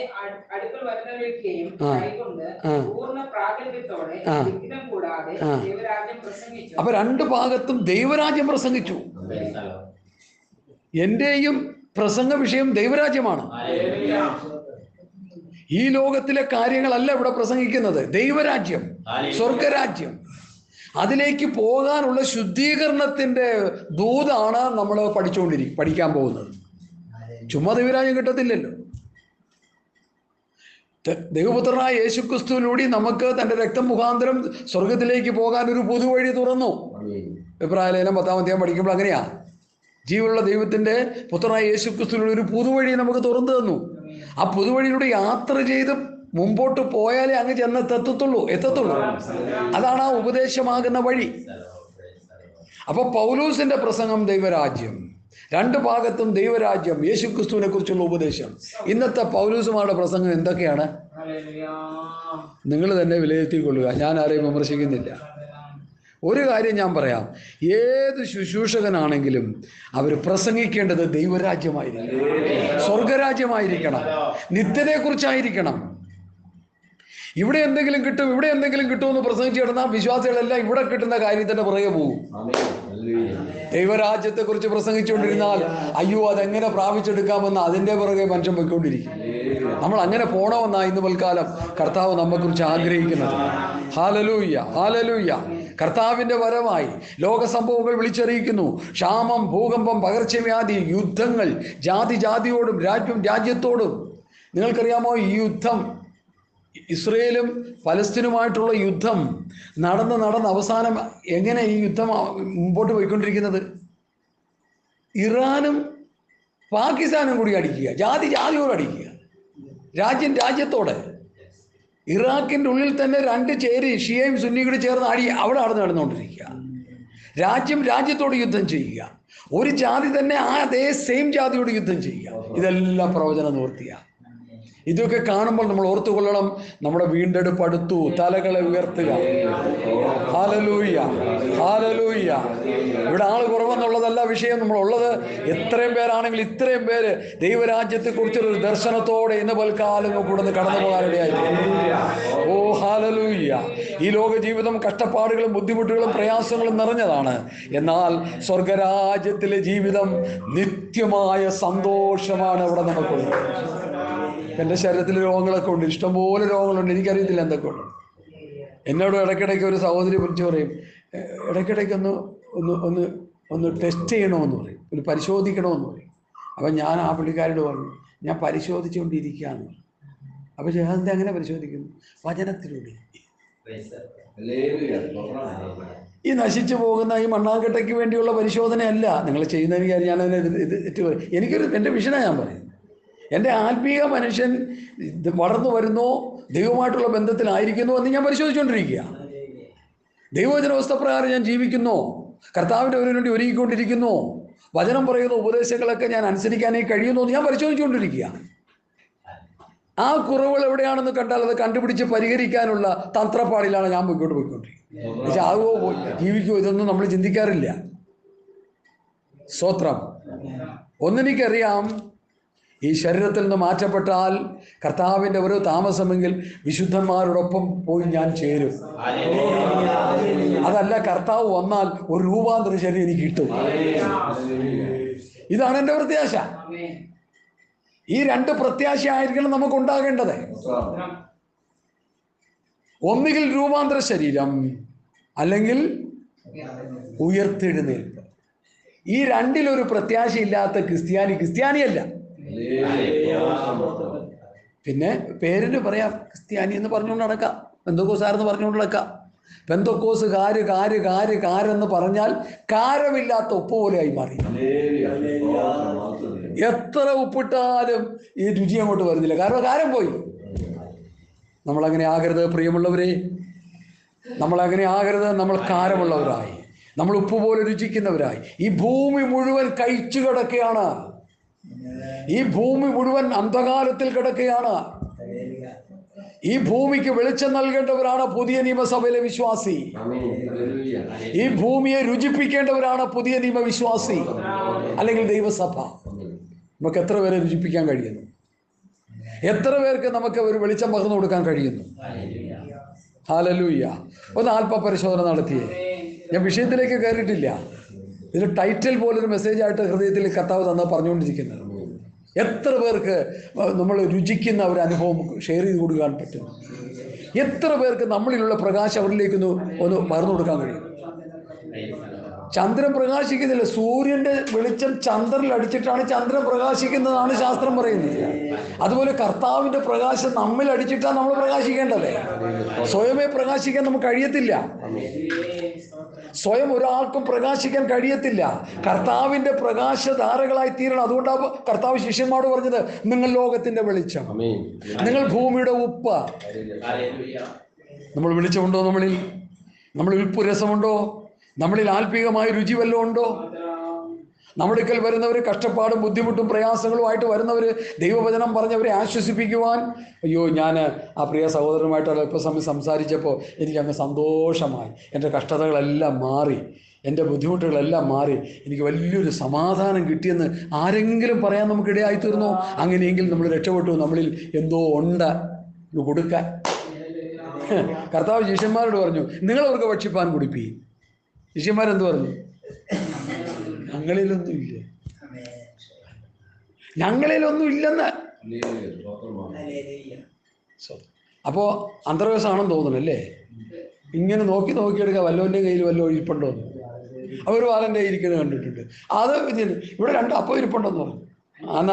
അടുക്കൽ വരുന്നവരൊക്കെയും കൈകൊണ്ട് പൂർണ്ണ പ്രാഗൽഭ്യത്തോടെ വിഘ്നം കൂടാതെ ദൈവരാജ്യം പ്രസംഗിച്ചു. അപ്പൊ 2 ഭാഗത്തും ദൈവരാജ്യം പ്രസംഗിച്ചു. എന്റെയും പ്രസംഗ വിഷയം ദൈവരാജ്യമാണ്. ഈ ലോകത്തിലെ കാര്യങ്ങളല്ല ഇവിടെ പ്രസംഗിക്കുന്നത്, ദൈവരാജ്യം, സ്വർഗരാജ്യം. അതിലേക്ക് പോകാനുള്ള ശുദ്ധീകരണത്തിന്റെ ദൂതാണ് നമ്മൾ പഠിക്കാൻ പോകുന്നത്. ചുമ്മാ ദൈവരാജ്യം കിട്ടത്തില്ലല്ലോ. ദൈവപുത്രനായ യേശുക്രിസ്തുവിലൂടെ നമുക്ക് തന്റെ രക്തം മുഖാന്തരം സ്വർഗത്തിലേക്ക് പോകാൻ ഒരു പുതുവഴി തുറന്നു. എബ്രായലേഖനം 10 അധ്യായം പഠിക്കുമ്പോൾ അങ്ങനെയാ, ജീവനുള്ള ദൈവത്തിന്റെ പുത്രനായ യേശുക്രിസ്തുവിലൂടെ ഒരു പുതുവഴി നമുക്ക് തുറന്നു തന്നു. ആ പുതുവഴിയിലൂടെ യാത്ര ചെയ്ത് മുമ്പോട്ട് പോയാലേ അങ്ങ് എത്തത്തുള്ളൂ. അതാണ് ആ ഉപദേശമാകുന്ന വഴി. അപ്പൊ പൗലോസിന്റെ പ്രസംഗം ദൈവരാജ്യം, 2 ഭാഗത്തും ദൈവരാജ്യം, യേശുക്രിസ്തുവിനെ കുറിച്ചുള്ള ഉപദേശം. ഇന്നത്തെ പൗലോസുമാരുടെ പ്രസംഗം എന്തൊക്കെയാണ്? നിങ്ങൾ തന്നെ വിലയിരുത്തിക്കൊള്ളുക, ഞാൻ ആരെയും വിമർശിക്കുന്നില്ല. ഒരു കാര്യം ഞാൻ പറയാം, ഏത് ശുശ്രൂഷകനാണെങ്കിലും അവർ പ്രസംഗിക്കേണ്ടത് ദൈവരാജ്യമായിരിക്കണം, സ്വർഗരാജ്യമായിരിക്കണം, നിത്യതയെക്കുറിച്ചായിരിക്കണം. ഇവിടെ എന്തെങ്കിലും കിട്ടും, ഇവിടെ എന്തെങ്കിലും കിട്ടുമെന്ന് പ്രസംഗിച്ചു കിടന്നാൽ വിശ്വാസികളെല്ലാം ഇവിടെ കിട്ടുന്ന കാര്യത്തിന്റെ പുറകെ പോകും. ദൈവരാജ്യത്തെക്കുറിച്ച് പ്രസംഗിച്ചുകൊണ്ടിരുന്നാൽ അയ്യോ അതെങ്ങനെ പ്രാപിച്ചെടുക്കാമെന്ന് അതിൻ്റെ പുറകെ മനുഷ്യൻ പോയിക്കൊണ്ടിരിക്കും. നമ്മൾ അങ്ങനെ പോണമെന്നാണ് ഇന്ന് പിൽക്കാലം കർത്താവ് നമ്മെക്കുറിച്ച് ആഗ്രഹിക്കുന്നത്. Hallelujah, hallelujah. കർത്താവിൻ്റെ വരമായി ലോക സംഭവങ്ങൾ വിളിച്ചറിയിക്കുന്നു. ക്ഷാമം, ഭൂകമ്പം, പകർച്ചവ്യാധി, യുദ്ധങ്ങൾ, ജാതിയോടും രാജ്യം രാജ്യത്തോടും. നിങ്ങൾക്കറിയാമോ, ഈ യുദ്ധം, ഇസ്രയേലും പലസ്തീനുമായിട്ടുള്ള യുദ്ധം നടന്ന് അവസാനം എങ്ങനെ ഈ യുദ്ധം മുമ്പോട്ട് പോയിക്കൊണ്ടിരിക്കുന്നത്? ഇറാനും പാകിസ്ഥാനും കൂടി അടിക്കുക, ജാതിയോട് അടിക്കുക, രാജ്യത്തോടെ. ഇറാഖിൻ്റെ ഉള്ളിൽ തന്നെ 2 ചേരി, ഷിയയും സുന്നിയും കൂടി ചേർന്ന് അവിടെ നടന്നുകൊണ്ടിരിക്കുക. രാജ്യത്തോട് യുദ്ധം ചെയ്യുക. ഒരു ജാതി തന്നെ അതേ സെയിം ജാതിയോട് യുദ്ധം ചെയ്യുക. ഇതെല്ലാം പ്രവചന നിവൃത്തിയാണ്. ഇതൊക്കെ കാണുമ്പോൾ നമ്മൾ ഓർത്തുകൊള്ളണം, നമ്മുടെ വീണ്ടെടുപ്പ് അടുത്തു, തലകളെ ഉയർത്തുക. Hallelujah, hallelujah. ഇവിടെ ആൾ കുറവെന്നുള്ളതല്ല വിഷയം. നമ്മളുള്ളത് എത്രയും പേരാണെങ്കിൽ ഇത്രയും പേര് ദൈവരാജ്യത്തെക്കുറിച്ചൊരു ദർശനത്തോടെ ഇന്ന് പൽക്കാലം കൂടെ കടന്നു പോകാനിടയായിരിക്കും. ഓ ഹല്ലേലൂയ. ഈ ലോക ജീവിതം കഷ്ടപ്പാടുകളും ബുദ്ധിമുട്ടുകളും പ്രയാസങ്ങളും നിറഞ്ഞതാണ്. എന്നാൽ സ്വർഗരാജ്യത്തിലെ ജീവിതം നിത്യമായ സന്തോഷമാണ് ഇവിടെ നമുക്കുള്ളത്. എൻ്റെ ശരീരത്തിൽ രോഗങ്ങളൊക്കെ ഉണ്ട്, ഇഷ്ടംപോലെ രോഗങ്ങളുണ്ട്, എനിക്കറിയത്തില്ല എന്തൊക്കെ ഉണ്ട്. എന്നോട് ഇടയ്ക്കിടയ്ക്ക് ഒരു സഹോദരി വിളിച്ചു പറയും, ഇടയ്ക്കിടയ്ക്ക് ഒന്ന് ടെസ്റ്റ് ചെയ്യണമെന്ന് പറയും, ഒരു പരിശോധിക്കണമെന്ന് പറയും. അപ്പം ഞാൻ ആ പുള്ളിക്കാരോട് പറഞ്ഞു, ഞാൻ പരിശോധിച്ചുകൊണ്ടിരിക്കുകയാണ്. അപ്പോൾ അതെന്താ അങ്ങനെ പരിശോധിക്കുന്നു? വചനത്തിലൂടെ. ഈ നശിച്ചു പോകുന്ന ഈ മണ്ണാങ്കട്ടയ്ക്ക് വേണ്ടിയുള്ള പരിശോധനയല്ല നിങ്ങൾ ചെയ്യുന്നതിന് കാര്യം. ഞാനതിനെ എനിക്കൊരു എൻ്റെ വിഷനാണ് ഞാൻ പറയുന്നത്. എൻ്റെ ആത്മീയ മനുഷ്യൻ വളർന്നു വരുന്നോ, ദൈവമായിട്ടുള്ള ബന്ധത്തിലായിരിക്കുന്നു എന്ന് ഞാൻ പരിശോധിച്ചുകൊണ്ടിരിക്കുക. ദൈവവചന വ്യവസ്ഥപ്രകാരം ഞാൻ ജീവിക്കുന്നോ, കർത്താവിൻ്റെ ഒരു വേണ്ടി ഒരുങ്ങിക്കൊണ്ടിരിക്കുന്നോ, വചനം പറയുന്ന ഉപദേശങ്ങളൊക്കെ ഞാൻ അനുസരിക്കാനായി കഴിയുന്നു എന്ന് ഞാൻ പരിശോധിച്ചുകൊണ്ടിരിക്കുക. ആ കുറവുകൾ എവിടെയാണെന്ന് കണ്ടാൽ അത് കണ്ടുപിടിച്ച് പരിഹരിക്കാനുള്ള തന്ത്രപ്പാടിലാണ് ഞാൻ പോയിക്കൊണ്ടിരിക്കുന്നത്. പക്ഷെ ആകുമോ ജീവിക്കുമോ ഇതൊന്നും നമ്മൾ ചിന്തിക്കാറില്ല. സ്തോത്രം. ഒന്നെനിക്കറിയാം, ഈ ശരീരത്തിൽ നിന്ന് മാറ്റപ്പെട്ടാൽ കർത്താവിൻ്റെ ഒരു താമസമെങ്കിൽ വിശുദ്ധന്മാരോടൊപ്പം പോയി ഞാൻ ചേരും. അതല്ല, കർത്താവ് വന്നാൽ ഒരു രൂപാന്തര ശരീരം എനിക്ക് കിട്ടും. ഇതാണ് എൻ്റെ പ്രത്യാശ. ഈ രണ്ട് പ്രത്യാശയായിരിക്കണം നമുക്ക് ഉണ്ടാകേണ്ടത്. ഒന്നുകിൽ രൂപാന്തര ശരീരം, അല്ലെങ്കിൽ ഉയർത്തെഴുന്നേൽപ്പ്. ഈ രണ്ടിലൊരു പ്രത്യാശയില്ലാത്ത ക്രിസ്ത്യാനിയല്ല. പിന്നെ പേരിന് പറയാം ക്രിസ്ത്യാനി എന്ന് പറഞ്ഞുകൊണ്ട് നടക്കാം, പെന്തക്കോസാരെന്ന് പറഞ്ഞുകൊണ്ട് നടക്കാം. പെന്തക്കോസ് കാരെന്ന് പറഞ്ഞാൽ കാരമില്ലാത്ത ഉപ്പ് പോലെയായി മാറി. എത്ര ഉപ്പിട്ടാലും ഈ രുചി അങ്ങോട്ട് വരുന്നില്ല, കാരണം കാരം പോയി. നമ്മളങ്ങനെ ആകരുത് പ്രിയമുള്ളവരെ, നമ്മളങ്ങനെ ആകരുത്. നമ്മൾ കാരമുള്ളവരായി, നമ്മൾ ഉപ്പ് പോലെ രുചിക്കുന്നവരായി. ഈ ഭൂമി മുഴുവൻ കഴിച്ചു കിടക്കുകയാണ്. ഈ ഭൂമി മുഴുവൻ അന്ധകാരത്തിൽ കിടക്കുകയാണ്. ഈ ഭൂമിക്ക് വെളിച്ചം നൽകേണ്ടവരാണ് പുതിയ നിയമസഭയിലെ വിശ്വാസി. ഈ ഭൂമിയെ രുചിപ്പിക്കേണ്ടവരാണ് പുതിയ നിയമവിശ്വാസി, അല്ലെങ്കിൽ ദൈവസഭ. നമുക്ക് എത്ര പേരെ രുചിപ്പിക്കാൻ കഴിയുന്നു? എത്ര പേർക്ക് നമുക്ക് ഒരു വെളിച്ചം പകർന്നു കൊടുക്കാൻ കഴിയുന്നു? ഹല്ലേലൂയ. ഒന്ന് ആത്മപരിശോധന നടത്തിയേ. ഞാൻ വിഷയത്തിലേക്ക് കയറിയിട്ടില്ല. ഇതിന് ടൈറ്റിൽ പോലൊരു മെസ്സേജായിട്ട് ഹൃദയത്തിൽ കർത്താവ് തന്നെ പറഞ്ഞുകൊണ്ടിരിക്കുന്നത്. എത്ര പേർക്ക് നമ്മൾ രുചിക്കുന്ന ഒരു അനുഭവം ഷെയർ ചെയ്ത് കൊടുക്കാൻ പറ്റും? എത്ര പേർക്ക് നമ്മളിലുള്ള പ്രകാശം അവരിലേക്ക് ഒന്ന് പകർന്നു കൊടുക്കാൻ കഴിയും? ചന്ദ്രൻ പ്രകാശിക്കുന്നില്ല. സൂര്യന്റെ വെളിച്ചം ചന്ദ്രനിൽ അടിച്ചിട്ടാണ് ചന്ദ്രൻ പ്രകാശിക്കുന്നതാണ് ശാസ്ത്രം പറയുന്നത്. അതുപോലെ കർത്താവിന്റെ പ്രകാശം നമ്മിൽ അടിച്ചിട്ടാണ് നമ്മൾ പ്രകാശിക്കേണ്ടത്. സ്വയമേ പ്രകാശിക്കാൻ നമുക്ക് കഴിയത്തില്ല. സ്വയം ഒരാൾക്കും പ്രകാശിക്കാൻ കഴിയത്തില്ല. കർത്താവിന്റെ പ്രകാശധാരകളായി തീരണം. അതുകൊണ്ടാണ് കർത്താവ് ശിഷ്യന്മാരോട് പറഞ്ഞത്, നിങ്ങൾ ലോകത്തിന്റെ വെളിച്ചം, നിങ്ങൾ ഭൂമിയുടെ ഉപ്പ്. നമ്മൾ വെളിച്ചമുണ്ടോ? നമ്മളിൽ ഉപ്പ് രസമുണ്ടോ? നമ്മളിൽ ആത്മീകമായ രുചി വല്ലതും ഉണ്ടോ? നമ്മുടെ അടുക്കൽ വരുന്നവർ കഷ്ടപ്പാടും ബുദ്ധിമുട്ടും പ്രയാസങ്ങളുമായിട്ട് വരുന്നവർ ദൈവവചനം പറഞ്ഞവരെ ആശ്വസിപ്പിക്കുവാൻ, അയ്യോ ഞാൻ ആ പ്രിയ സഹോദരനുമായിട്ട് അല്പസമയം സംസാരിച്ചപ്പോൾ എനിക്കങ്ങ് സന്തോഷമായി, എൻ്റെ കഷ്ടതകളെല്ലാം മാറി, എൻ്റെ ബുദ്ധിമുട്ടുകളെല്ലാം മാറി, എനിക്ക് വലിയൊരു സമാധാനം കിട്ടിയെന്ന് ആരെങ്കിലും പറയാൻ നമുക്കിടയായി തീർന്നോ? അങ്ങനെയെങ്കിൽ നമ്മൾ രക്ഷപ്പെട്ടു. നമ്മളിൽ എന്തോ ഉണ്ട് കൊടുക്കാൻ. കർത്താവ് ശിഷ്യന്മാരോട് പറഞ്ഞു, നിങ്ങളവർക്ക് ഭക്ഷിപ്പാൻ കുടിപ്പീൻ. ശിഷ്യന്മാരെന്ത് പറഞ്ഞു? ഞങ്ങളിലൊന്നും ഇല്ലെന്ന്. അപ്പോ അന്തർവേശമാണെന്ന് തോന്നുന്നു അല്ലേ? ഇങ്ങനെ നോക്കിയെടുക്കുക, വല്ലവൻ്റെ കയ്യിൽ വല്ലതും ഇരിപ്പുണ്ടോന്ന്. അവർ വാലൻ്റെ ഇരിക്കുന്നത് കണ്ടിട്ടുണ്ട്. അത് ഇവിടെ 2 അപ്പം ഇരിപ്പുണ്ടെന്ന് പറഞ്ഞു.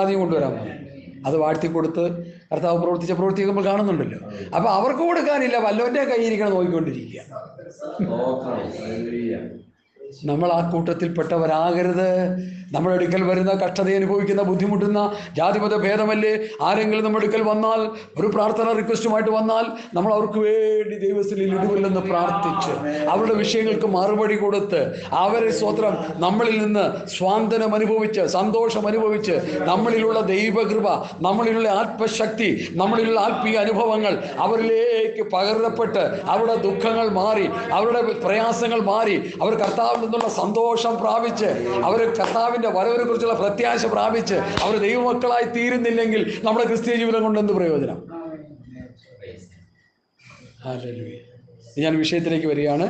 ആദ്യം കൊണ്ടുവരാൻ പറഞ്ഞു. അത് വാഴ്ത്തി കൊടുത്ത് കർത്താവ് പ്രവർത്തിച്ച പ്രവൃത്തി നമ്മൾ കാണുന്നുണ്ടല്ലോ. അപ്പൊ അവർക്ക് കൊടുക്കാനില്ല, വല്ലവൻ്റെ കയ്യിൽ ഇരിക്കണം നോക്കിക്കൊണ്ടിരിക്കുക. നമ്മൾ ആ കൂട്ടത്തിൽപ്പെട്ടവരാകരുത്. നമ്മുടെ അടുക്കൽ വരുന്ന കഷ്ടത അനുഭവിക്കുന്ന ബുദ്ധിമുട്ടുന്ന ജാതിമത ഭേദമല്ലേ, ആരെങ്കിലും നമ്മുടെ അടുക്കൽ വന്നാൽ, ഒരു പ്രാർത്ഥന റിക്വസ്റ്റുമായിട്ട് വന്നാൽ, നമ്മൾ അവർക്ക് വേണ്ടി ദൈവത്തിൽ ഇടപെടുമെന്ന് പ്രാർത്ഥിച്ച് അവരുടെ വിഷയങ്ങൾക്ക് മറുപടി കൊടുത്ത് അവരെ സ്വത്രം നമ്മളിൽ നിന്ന് സ്വാന്തനം അനുഭവിച്ച് സന്തോഷം അനുഭവിച്ച് നമ്മളിലുള്ള ദൈവകൃപ, നമ്മളിലുള്ള ആത്മശക്തി, നമ്മളിലുള്ള ആത്മീയ അനുഭവങ്ങൾ അവരിലേക്ക് പകരപ്പെട്ട് അവരുടെ ദുഃഖങ്ങൾ മാറി, അവരുടെ പ്രയാസങ്ങൾ മാറി, അവർ കർത്താവിൽ നിന്നുള്ള സന്തോഷം പ്രാപിച്ച്, അവർ കർത്താവിൻ്റെ വരവിനെ കുറിച്ചുള്ള പ്രത്യാശ പ്രാപിച്ച് അവർ ദൈവമക്കളായി തീരുന്നില്ലെങ്കിൽ നമ്മുടെ ക്രിസ്തീയ ജീവിതം കൊണ്ട് എന്ത് പ്രയോജനം? ഞാൻ വിഷയത്തിലേക്ക് വരികയാണ്.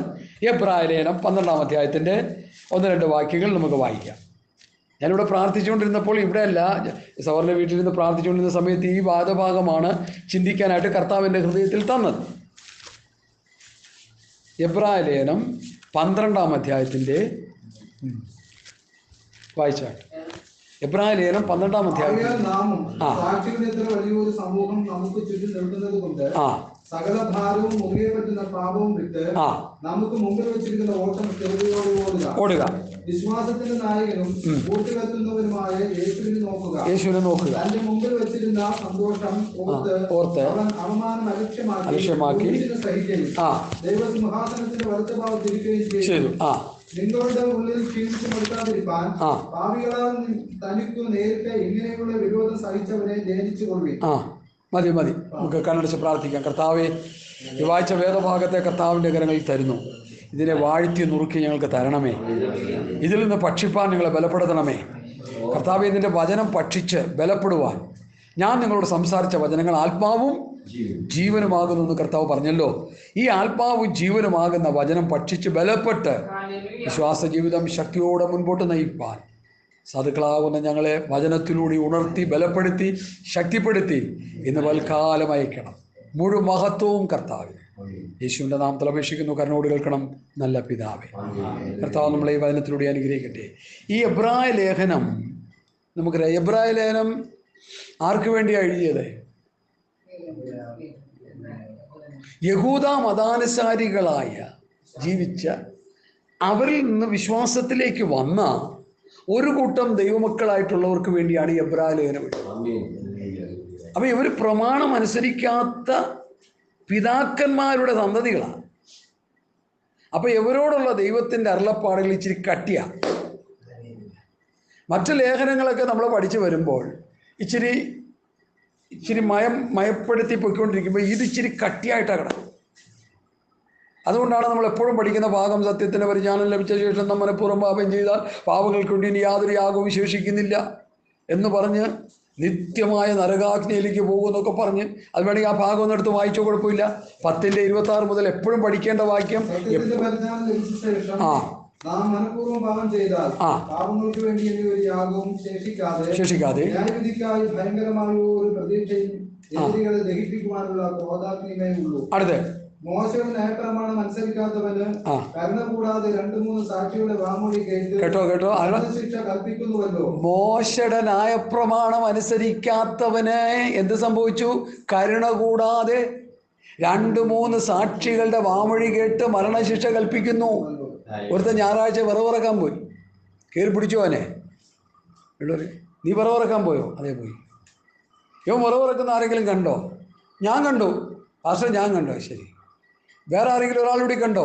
എബ്രായ ലേഖനം 12-ാം അധ്യായത്തിൻ്റെ 1-2 വാക്യങ്ങൾ നമുക്ക് വായിക്കാം. ഞാനിവിടെ പ്രാർത്ഥിച്ചുകൊണ്ടിരുന്നപ്പോൾ, ഇവിടെയല്ല, സവർണ വീട്ടിലിരുന്ന് പ്രാർത്ഥിച്ചുകൊണ്ടിരുന്ന സമയത്ത് ഈ വാദഭാഗമാണ് ചിന്തിക്കാനായിട്ട് കർത്താവിൻ്റെ ഹൃദയത്തിൽ തന്നത്. എബ്രായ ലേഖനം 12-ാം അധ്യായത്തിൻ്റെ വായിച്ചാൽ, എബ്രായ ലേഖനം 12-ാം അധ്യായം. സകല ഭാരവും മുറുകെ പറ്റുന്ന പാപവും വിട്ട് നമുക്ക് മുമ്പിൽ വെച്ചിരിക്കുന്ന ഓട്ടം സ്ഥിരതയോടെ ഓടുക. വിശ്വാസത്തിന്റെ നായകനും പൂർത്തിവെത്തുന്നവനുമായ യേശുവിനെ നോക്കുക. തന്റെ മുമ്പിൽ വെച്ചിരുന്ന സന്തോഷം ഓർത്ത് അവൻ അവമാനം അലക്ഷ്യമാക്കി സഹിക്കുകയും ദൈവസിംഹാസനത്തിന്റെ വലത്തുഭാഗത്തിരിക്കുകയും ചെയ്തു. നിങ്ങളുടെ ഉള്ളിൽ ക്ഷീണിച്ചു കൊടുക്കാതിരിക്കാൻ പാപികളാൽ തനിക്കു നേരിട്ട് ഇങ്ങനെയുള്ള വിരോധം സഹിച്ചവനെ ധ്യാനിച്ചു കൊള്ളുക. മതി നമുക്ക് കണ്ണടച്ച് പ്രാർത്ഥിക്കാം. കർത്താവേ, ഈ വായിച്ച വേദഭാഗത്തെ കർത്താവിൻ്റെ കരങ്ങളിൽ തരുന്നു. ഇതിനെ വാഴ്ത്തി നുറുക്കി ഞങ്ങൾക്ക് തരണമേ. ഇതിൽ നിന്ന് ഭക്ഷിപ്പാൻ ഞങ്ങളെ ബലപ്പെടുത്തണമേ. കർത്താവേ, ഇതിൻ്റെ വചനം ഭക്ഷിച്ച് ബലപ്പെടുവാൻ ഞാൻ നിങ്ങളോട് സംസാരിച്ച വചനങ്ങൾ ആത്മാവും ജീവനുമാകുന്നു കർത്താവ് പറഞ്ഞല്ലോ. ഈ ആത്മാവും ജീവനുമാകുന്ന വചനം ഭക്ഷിച്ച് ബലപ്പെട്ട് വിശ്വാസ ജീവിതം ശക്തിയോടെ മുൻപോട്ട് നയിപ്പാൻ സാധുക്കളാകുന്ന ഞങ്ങളെ വചനത്തിലൂടെ ഉണർത്തി ബലപ്പെടുത്തി ശക്തിപ്പെടുത്തി ഇന്ന് വൽക്കാലം അയക്കണം. മുഴുവൻ മഹത്വവും കർത്താവ് യേശുവിൻ്റെ നാമത്തിൽ അപേക്ഷിക്കുന്നു. കരുണയോട് കേൾക്കണം നല്ല പിതാവേ. കർത്താവ് നമ്മളെ ഈ വചനത്തിലൂടെ അനുഗ്രഹിക്കട്ടെ. ഈ എബ്രായ ലേഖനം നമുക്കറിയാം. എബ്രായ ലേഖനം ആർക്ക് വേണ്ടിയാണ് എഴുതിയത്? യഹൂദ മതാനുസാരികളായ ജീവിച്ച അവരിൽ നിന്ന് വിശ്വാസത്തിലേക്ക് വന്ന ഒരു കൂട്ടം ദൈവമക്കളായിട്ടുള്ളവർക്ക് വേണ്ടിയാണ് ഈ എബ്രായ ലേഖനം എഴുതുന്നത്. അപ്പൊ ഇവർ പ്രമാണം അനുസരിക്കാത്ത പിതാക്കന്മാരുടെ സന്തതികളാണ്. അപ്പൊ ഇവരോടുള്ള ദൈവത്തിന്റെ അരുളപ്പാടുകൾ ഇച്ചിരി കട്ടിയാണ്. മറ്റു ലേഖനങ്ങളൊക്കെ നമ്മൾ പഠിച്ചു വരുമ്പോൾ ഇച്ചിരി മയപ്പെടുത്തി പൊയ്ക്കൊണ്ടിരിക്കുമ്പോൾ ഇത് ഇച്ചിരി കട്ടിയായിട്ടാണ് കിടക്കും. അതുകൊണ്ടാണ് നമ്മൾ എപ്പോഴും പഠിക്കുന്ന ഭാഗം, സത്യത്തിന് പരിജ്ഞാനം ലഭിച്ച ശേഷം നാം മനഃപൂർവ്വം പാപം ചെയ്താൽ പാപങ്ങൾക്ക് വേണ്ടി ഇനി യാതൊരു യാഗവും വിശേഷിക്കുന്നില്ല എന്ന് പറഞ്ഞ് നിത്യമായ നരകാഗ്നിയിലേക്ക് പോകുമെന്നൊക്കെ പറഞ്ഞ് അത് വേണമെങ്കിൽ ആ ഭാഗം ഒന്നും എടുത്ത് വായിച്ചോ, കുഴപ്പമില്ല. 10:26 മുതൽ എപ്പോഴും പഠിക്കേണ്ട വാക്യം. ശേഷിക്കാതെ അടുത്ത മോശയുടെ ന്യായപ്രമാണം അനുസരിക്കാത്തവന് കരുണ കൂടാതെ 2-3 സാക്ഷികളുടെ വാമൊഴി കേട്ടോ ശിക്ഷ കൽപ്പിക്കുന്നുവല്ലോ. മോശയുടെ ന്യായപ്രമാണം അനുസരിക്കാത്തവന് എന്ത് സംഭവിച്ചു? കരുണ കൂടാതെ 2-3 സാക്ഷികളുടെ വാമൊഴി കേട്ട് മരണശിക്ഷ കൽപ്പിക്കുന്നു. ഒരുത്തൻ ഞായറാഴ്ച വിറവിറക്കാൻ പോയി. കയറി പിടിച്ചു അവനെ. നീ വിറവിറക്കാൻ പോയോ? അതേ പോയി. ഇവൻ വിറവിറക്കുന്ന ആരെങ്കിലും കണ്ടോ? ഞാൻ കണ്ടു പാസ്റ്റർ, ഞാൻ കണ്ടോ? ശരി. വേറെ ആരെങ്കിലും ഒരാളുകൂടി കണ്ടോ?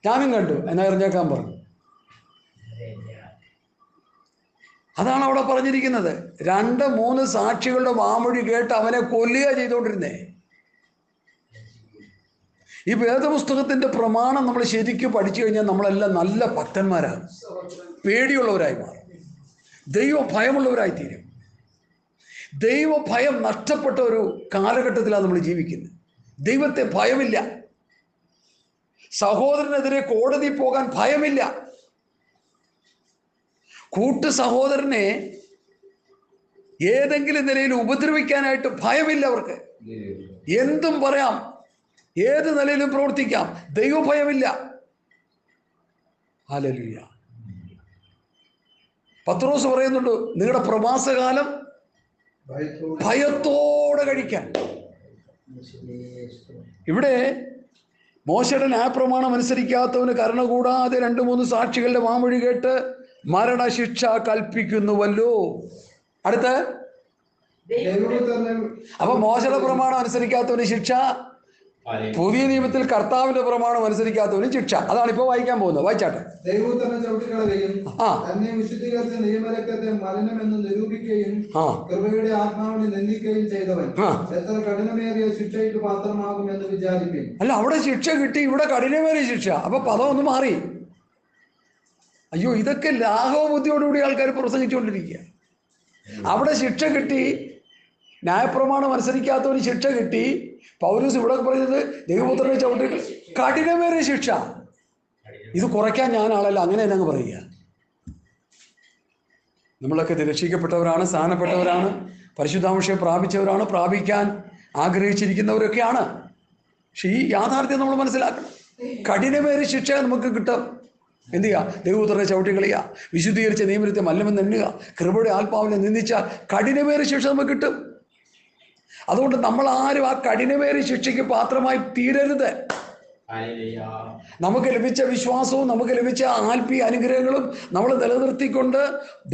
ഞാനും കണ്ടു. എന്നാ എറിഞ്ഞേക്കാൻ പറഞ്ഞു. അതാണ് അവിടെ പറഞ്ഞിരിക്കുന്നത്. 2-3 സാക്ഷികളുടെ വാമൊഴി കേട്ട് അവനെ കൊല്ലുക ചെയ്തുകൊണ്ടിരുന്നേ. ഈ വേദപുസ്തകത്തിന്റെ പ്രമാണം നമ്മൾ ശരിക്കും പഠിച്ചു കഴിഞ്ഞാൽ നമ്മളെല്ലാം നല്ല ഭക്തന്മാരാണ്, പേടിയുള്ളവരായി മാറും, ദൈവഭയമുള്ളവരായി തീരും. ദൈവഭയം നഷ്ടപ്പെട്ട ഒരു കാലഘട്ടത്തിലാണ് നമ്മൾ ജീവിക്കുന്നത്. ദൈവത്തെ ഭയമില്ല. സഹോദരനെതിരെ കോടതി പോകാൻ ഭയമില്ല. കൂട്ടു സഹോദരനെ ഏതെങ്കിലും നിലയിൽ ഉപദ്രവിക്കാനായിട്ട് ഭയമില്ല അവർക്ക്. എന്തും പറയാം, ഏത് നിലയിലും പ്രവർത്തിക്കാം. ദൈവഭയമില്ല. ഹല്ലേലൂയ. പത്രോസ് പറയുന്നുണ്ട്, നിങ്ങളുടെ പ്രവാസകാലം ഭയത്തോടെ കഴിക്കാൻ. ഇവിടെ മോശയുടെ ന്യായപ്രമാണം അനുസരിക്കാത്തവന് കരുണ കൂടാതെ 2-3 സാക്ഷികളുടെ വാമൊഴി കേട്ട് മരണശിക്ഷ കൽപ്പിക്കുന്നുവല്ലോ. അടുത്ത് അപ്പൊ മോശയുടെ പ്രമാണം അനുസരിക്കാത്തവന് ശിക്ഷ, പുതിയ നിയമത്തിൽ കർത്താവിന്റെ പ്രമാണം അനുസരിക്കാത്തവന് ശിക്ഷ. അതാണ് ഇപ്പൊ വായിക്കാൻ പോകുന്നത്. വായിച്ചാട്ടെ. അല്ല, അവിടെ ശിക്ഷ കിട്ടി, ഇവിടെ കഠിനമേറിയ ശിക്ഷ. അപ്പൊ പദം ഒന്ന് മാറി. അയ്യോ, ഇതൊക്കെ ലാഘവ ബുദ്ധിയോടുകൂടി ആൾക്കാർ പ്രസംഗിച്ചുകൊണ്ടിരിക്കുക. അവിടെ ശിക്ഷ കിട്ടി, ന്യായപ്രമാണം അനുസരിക്കാത്തവന് ശിക്ഷ കിട്ടി. പൗലോസ് ഇവിടെ പറയുന്നത് ദൈവപുത്രനെ ചവിട്ടി കഠിനമേറിയ ശിക്ഷ. ഇത് കുറയ്ക്കാൻ ഞാൻ ആളല്ല, അങ്ങനെ തന്നെ പറയുക. നമ്മളൊക്കെ രക്ഷിക്കപ്പെട്ടവരാണ്, സ്ഥാനപ്പെട്ടവരാണ്, പരിശുദ്ധാംശം പ്രാപിച്ചവരാണ്, പ്രാപിക്കാൻ ആഗ്രഹിച്ചിരിക്കുന്നവരൊക്കെയാണ്. പക്ഷെ ഈ യാഥാർത്ഥ്യം നമ്മൾ മനസ്സിലാക്കണം. കഠിനമേറിയ ശിക്ഷ നമുക്ക് കിട്ടും. എന്ത് ചെയ്യുക? ദൈവപുത്രനെ ചവിട്ടിക്കളിയുക, വിശുദ്ധീകരിച്ച നിയമത്തെ മല്ലമെന്ന് എണ്ണുക, കൃപയുടെ ആത്മാവിനെ നിന്ദിച്ചാൽ കഠിനമേറിയ ശിക്ഷ നമുക്ക് കിട്ടും. അതുകൊണ്ട് നമ്മൾ ആരും ആ കഠിനമേറിയ ശിക്ഷയ്ക്ക് പാത്രമായി തീരരുത്. നമുക്ക് ലഭിച്ച വിശ്വാസവും നമുക്ക് ലഭിച്ച ആത്മീയ അനുഗ്രഹങ്ങളും നമ്മൾ നിലനിർത്തിക്കൊണ്ട്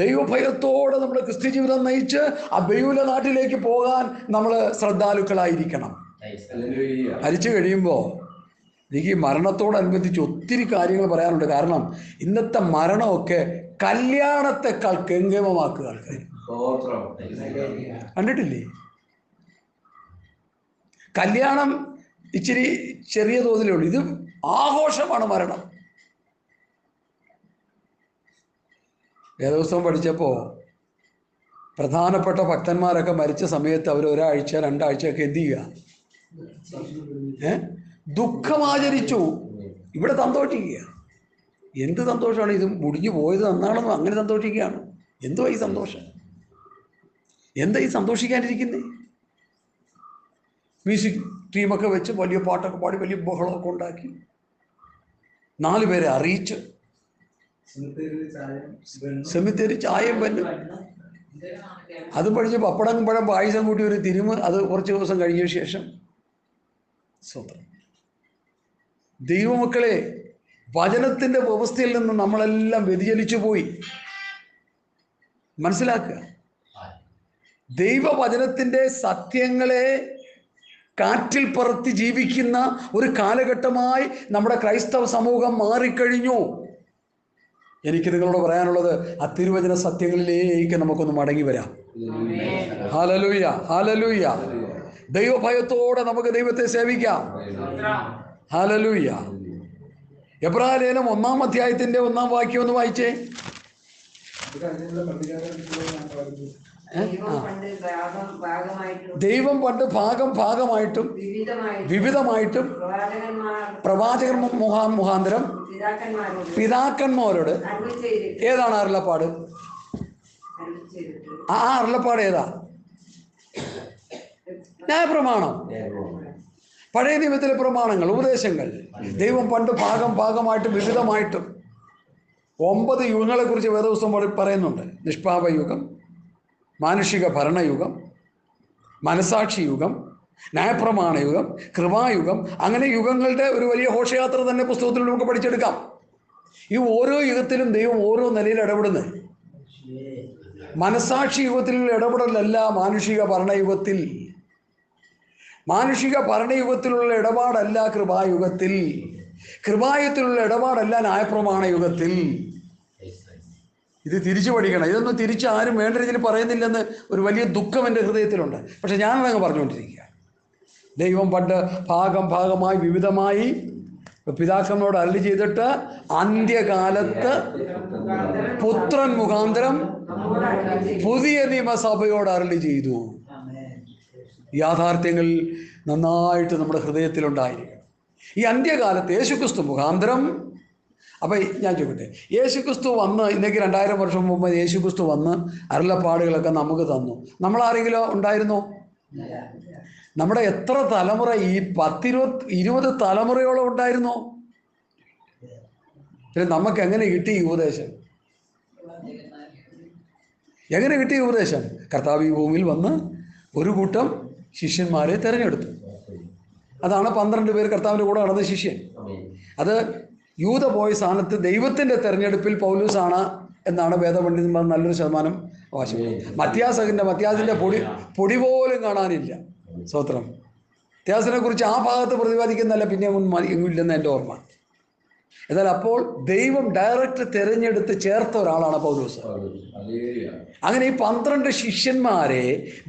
ദൈവഭയത്തോടെ നമ്മുടെ ക്രിസ്ത്യ ജീവിതം നയിച്ച് ആ ബെയൂല നാട്ടിലേക്ക് പോകാൻ നമ്മൾ ശ്രദ്ധാലുക്കളായിരിക്കണം. മരിച്ചു കഴിയുമ്പോൾ എനിക്ക് ഈ മരണത്തോടനുബന്ധിച്ച് ഒത്തിരി കാര്യങ്ങൾ പറയാനുണ്ട്. കാരണം ഇന്നത്തെ മരണമൊക്കെ കല്യാണത്തെക്കാൾ കെങ്കേമമാക്കുക ആൾക്കാർ. കണ്ടിട്ടില്ലേ? കല്യാണം ഇച്ചിരി ചെറിയ തോതിലേ ഉള്ളൂ, ഇത് ആഘോഷമാണ് മരണം. വേദപുസ്തകം പഠിച്ചപ്പോൾ പ്രധാനപ്പെട്ട ഭക്തന്മാരൊക്കെ മരിച്ച സമയത്ത് അവർ ഒരാഴ്ച 2 ആഴ്ചയൊക്കെ എന്ത് ചെയ്യുക? ദുഃഖമാചരിച്ചു. ഇവിടെ സന്തോഷിക്കുക. എന്ത് സന്തോഷമാണ്? ഇത് മുടിഞ്ഞു പോയത് നന്നാണെന്നോ അങ്ങനെ സന്തോഷിക്കുകയാണ്. എന്തുവാ ഈ സന്തോഷം? എന്താ ഈ സന്തോഷിക്കാണ്ടിരിക്കുന്നേ? മ്യൂസിക് ടീമൊക്കെ വെച്ച് വലിയ പാട്ടൊക്കെ പാടി വലിയ ബഹളമൊക്കെ ഉണ്ടാക്കി 4 പേരെ അറിയിച്ച് സെമിത്തേരി ചായയും പല്ലും അതും പഠിച്ച് പപ്പടം പഴം പായസം കൂട്ടി ഒരു തിരുമ്, അത് കുറച്ച് ദിവസം കഴിഞ്ഞ ശേഷം സ്വന്തം. ദൈവമക്കളെ, വചനത്തിൻ്റെ വ്യവസ്ഥയിൽ നിന്ന് നമ്മളെല്ലാം വ്യതിചലിച്ചു പോയി. മനസ്സിലാക്കുക, ദൈവവചനത്തിൻ്റെ സത്യങ്ങളെ കാറ്റിൽ പറത്തി ജീവിക്കുന്ന ഒരു കാലഘട്ടമായി നമ്മുടെ ക്രൈസ്തവ സമൂഹം മാറിക്കഴിഞ്ഞു. എനിക്ക് നിങ്ങളോട് പറയാനുള്ളത്, ആ തിരുവചന സത്യങ്ങളിലേക്ക് നമുക്കൊന്ന് മടങ്ങി വരാം. Hallelujah, hallelujah. ദൈവഭയത്തോടെ നമുക്ക് ദൈവത്തെ സേവിക്കാം. ഹല്ലേലൂയ. എബ്രായലേഖനം 1-ാം അധ്യായത്തിന്റെ 1-ാം വാക്യം ഒന്ന് വായിച്ചേ. ദൈവം പണ്ട് ഭാഗമായിട്ടും വിവിധമായിട്ടും പ്രവാചകർ മുഖാന്തരം പിതാക്കന്മാരോട് ഏതാണ് അരുളപ്പാട്? ആ അരുളപ്പാട് ഏതാ? ന്യായപ്രമാണം. പഴയ നിയമത്തിലെ പ്രമാണങ്ങൾ, ഉപദേശങ്ങൾ. ദൈവം പണ്ട് ഭാഗമായിട്ടും വിവിധമായിട്ടും 9 യുഗങ്ങളെ കുറിച്ച് വേദപുസ്തകം പറയുന്നുണ്ട്. നിഷ്പാപ യുഗം, മാനുഷിക ഭരണയുഗം, മനസാക്ഷി യുഗം, ന്യായപ്രമാണ യുഗം, കൃപായുഗം. അങ്ങനെ യുഗങ്ങളുടെ ഒരു വലിയ ഘോഷയാത്ര തന്നെ പുസ്തകത്തിൽ നമുക്ക് പഠിച്ചെടുക്കാം. ഈ ഓരോ യുഗത്തിലും ദൈവം ഓരോ നിലയിൽ ഇടപെടുന്നത്. മനസാക്ഷി യുഗത്തിലുള്ള ഇടപെടലല്ല മാനുഷിക ഭരണയുഗത്തിൽ. മാനുഷിക ഭരണയുഗത്തിലുള്ള ഇടപാടല്ല കൃപായുഗത്തിൽ. കൃപായുഗത്തിലുള്ള ഇടപാടല്ല ന്യായപ്രമാണ യുഗത്തിൽ. ഇത് തിരിച്ചു പഠിക്കണം. ഇതൊന്നും തിരിച്ച് ആരും വേണ്ട രീതിയിൽ പറയുന്നില്ലെന്ന് ഒരു വലിയ ദുഃഖം എൻ്റെ ഹൃദയത്തിലുണ്ട്. പക്ഷെ ഞാനതങ്ങ് പറഞ്ഞുകൊണ്ടിരിക്കുക. ദൈവം പണ്ട് ഭാഗമായി വിവിധമായി പിതാക്കന്മാരോട് അരുളി ചെയ്തിട്ട് അന്ത്യകാലത്ത് പുത്രൻ മുഖാന്തരം പുതിയ നിയമസഭയോട് അരുളി ചെയ്തു. യാഥാർത്ഥ്യങ്ങൾ നന്നായിട്ട് നമ്മുടെ ഹൃദയത്തിലുണ്ടായിരിക്കണം. ഈ അന്ത്യകാലത്ത് യേശുക്രിസ്തു മുഖാന്തരം. അപ്പം ഞാൻ ചോദിക്കട്ടെ, യേശുക്രിസ്തു വന്ന് ഇന്നേക്ക് 2000 വർഷം മുമ്പ് യേശുക്രിസ്തു വന്ന് അരുളപ്പാടുകളൊക്കെ നമുക്ക് തന്നു. നമ്മളാരെങ്കിലും ഉണ്ടായിരുന്നോ? നമ്മുടെ എത്ര തലമുറ, ഈ 10-20 തലമുറയോളം ഉണ്ടായിരുന്നോ? പിന്നെ നമുക്ക് എങ്ങനെ കിട്ടി ഈ ഉപദേശം? എങ്ങനെ കിട്ടി ഈ ഉപദേശം? കർത്താവ് ഈ ഭൂമിയിൽ വന്ന് ഒരു കൂട്ടം ശിഷ്യന്മാരെ തിരഞ്ഞെടുത്തു. അതാണ് 12 പേര് കർത്താവിൻ്റെ കൂടെ നടന്ന ശിഷ്യൻ. അത് യൂത പോയ സ്ഥാനത്ത് ദൈവത്തിൻ്റെ തെരഞ്ഞെടുപ്പിൽ പൗലോസാണ് എന്നാണ് വേദപണ്ഡിതന്മാർ നല്ലൊരു ശതമാനം അവകാശപ്പെടുന്നത്. മത്യാസിൻ്റെ പൊടി പോലും കാണാനില്ല. സ്തോത്രം. മത്യാസിനെ കുറിച്ച് ആ ഭാഗത്ത് പ്രതിപാദിക്കുന്നല്ല പിന്നെ എങ്ങില്ലെന്ന് എൻ്റെ ഓർമ്മ. എന്നാൽ അപ്പോൾ ദൈവം ഡയറക്റ്റ് തിരഞ്ഞെടുത്ത് ചേർത്ത ഒരാളാണ് പൗലോസ്. അങ്ങനെ ഈ 12 ശിഷ്യന്മാരെ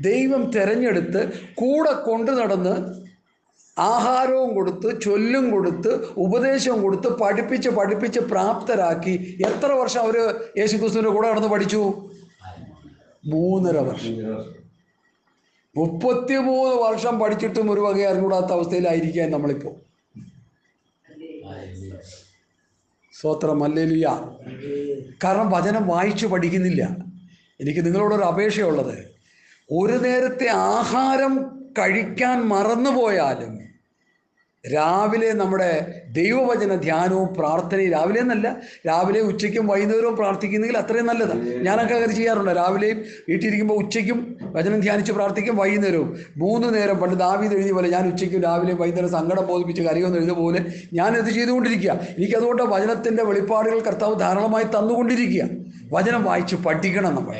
ദൈവം തിരഞ്ഞെടുത്ത് കൂടെ കൊണ്ടു നടന്ന് ആഹാരവും കൊടുത്ത്, ചൊല്ലും കൊടുത്ത്, ഉപദേശവും കൊടുത്ത്, പഠിപ്പിച്ച് പ്രാപ്തരാക്കി. എത്ര വർഷം അവർ യേശുക്രിസ്തുവിൻ്റെ കൂടെ നടന്ന് പഠിച്ചു? 3.5 വർഷം. 33 വർഷം പഠിച്ചിട്ടും ഒരു വകയെ അറിഞ്ഞൂടാത്ത അവസ്ഥയിലായിരിക്കാൻ നമ്മളിപ്പോൾ. സ്തോത്രം, ഹല്ലേലൂയ. കാരണം വചനം വായിച്ചു പഠിക്കുന്നില്ല. എനിക്ക് നിങ്ങളോടൊരു അപേക്ഷയുള്ളത്, ഒരു നേരത്തെ ആഹാരം കഴിക്കാൻ മറന്നുപോയാലും രാവിലെ നമ്മുടെ ദൈവവചന ധ്യാനവും പ്രാർത്ഥനയും, രാവിലെ എന്നല്ല, രാവിലെ ഉച്ചയ്ക്കും വൈകുന്നേരവും പ്രാർത്ഥിക്കുന്നെങ്കിൽ അത്രയും നല്ലതാണ്. ഞാനൊക്കെ അങ്ങനെ ചെയ്യാറുണ്ട്. രാവിലെയും വീട്ടിലിരിക്കുമ്പോൾ ഉച്ചയ്ക്കും വചനം ധ്യാനിച്ച് പ്രാർത്ഥിക്കും, വൈകുന്നേരവും 3 നേരം. പണ്ട് ദാവീദ് എഴുതിയ പോലെ ഞാൻ ഉച്ചയ്ക്കും രാവിലെയും വൈകുന്നേരം സങ്കടം ബോധിപ്പിച്ച് കരയുമെന്ന് എഴുതിയ പോലെ ഞാനിത് ചെയ്തുകൊണ്ടിരിക്കുക. എനിക്കതുകൊണ്ട് വചനത്തിൻ്റെ വെളിപ്പാടുകൾ കർത്താവ് ധാരാളമായി തന്നുകൊണ്ടിരിക്കുക. വചനം വായിച്ച് പഠിക്കണം. നമ്മൾ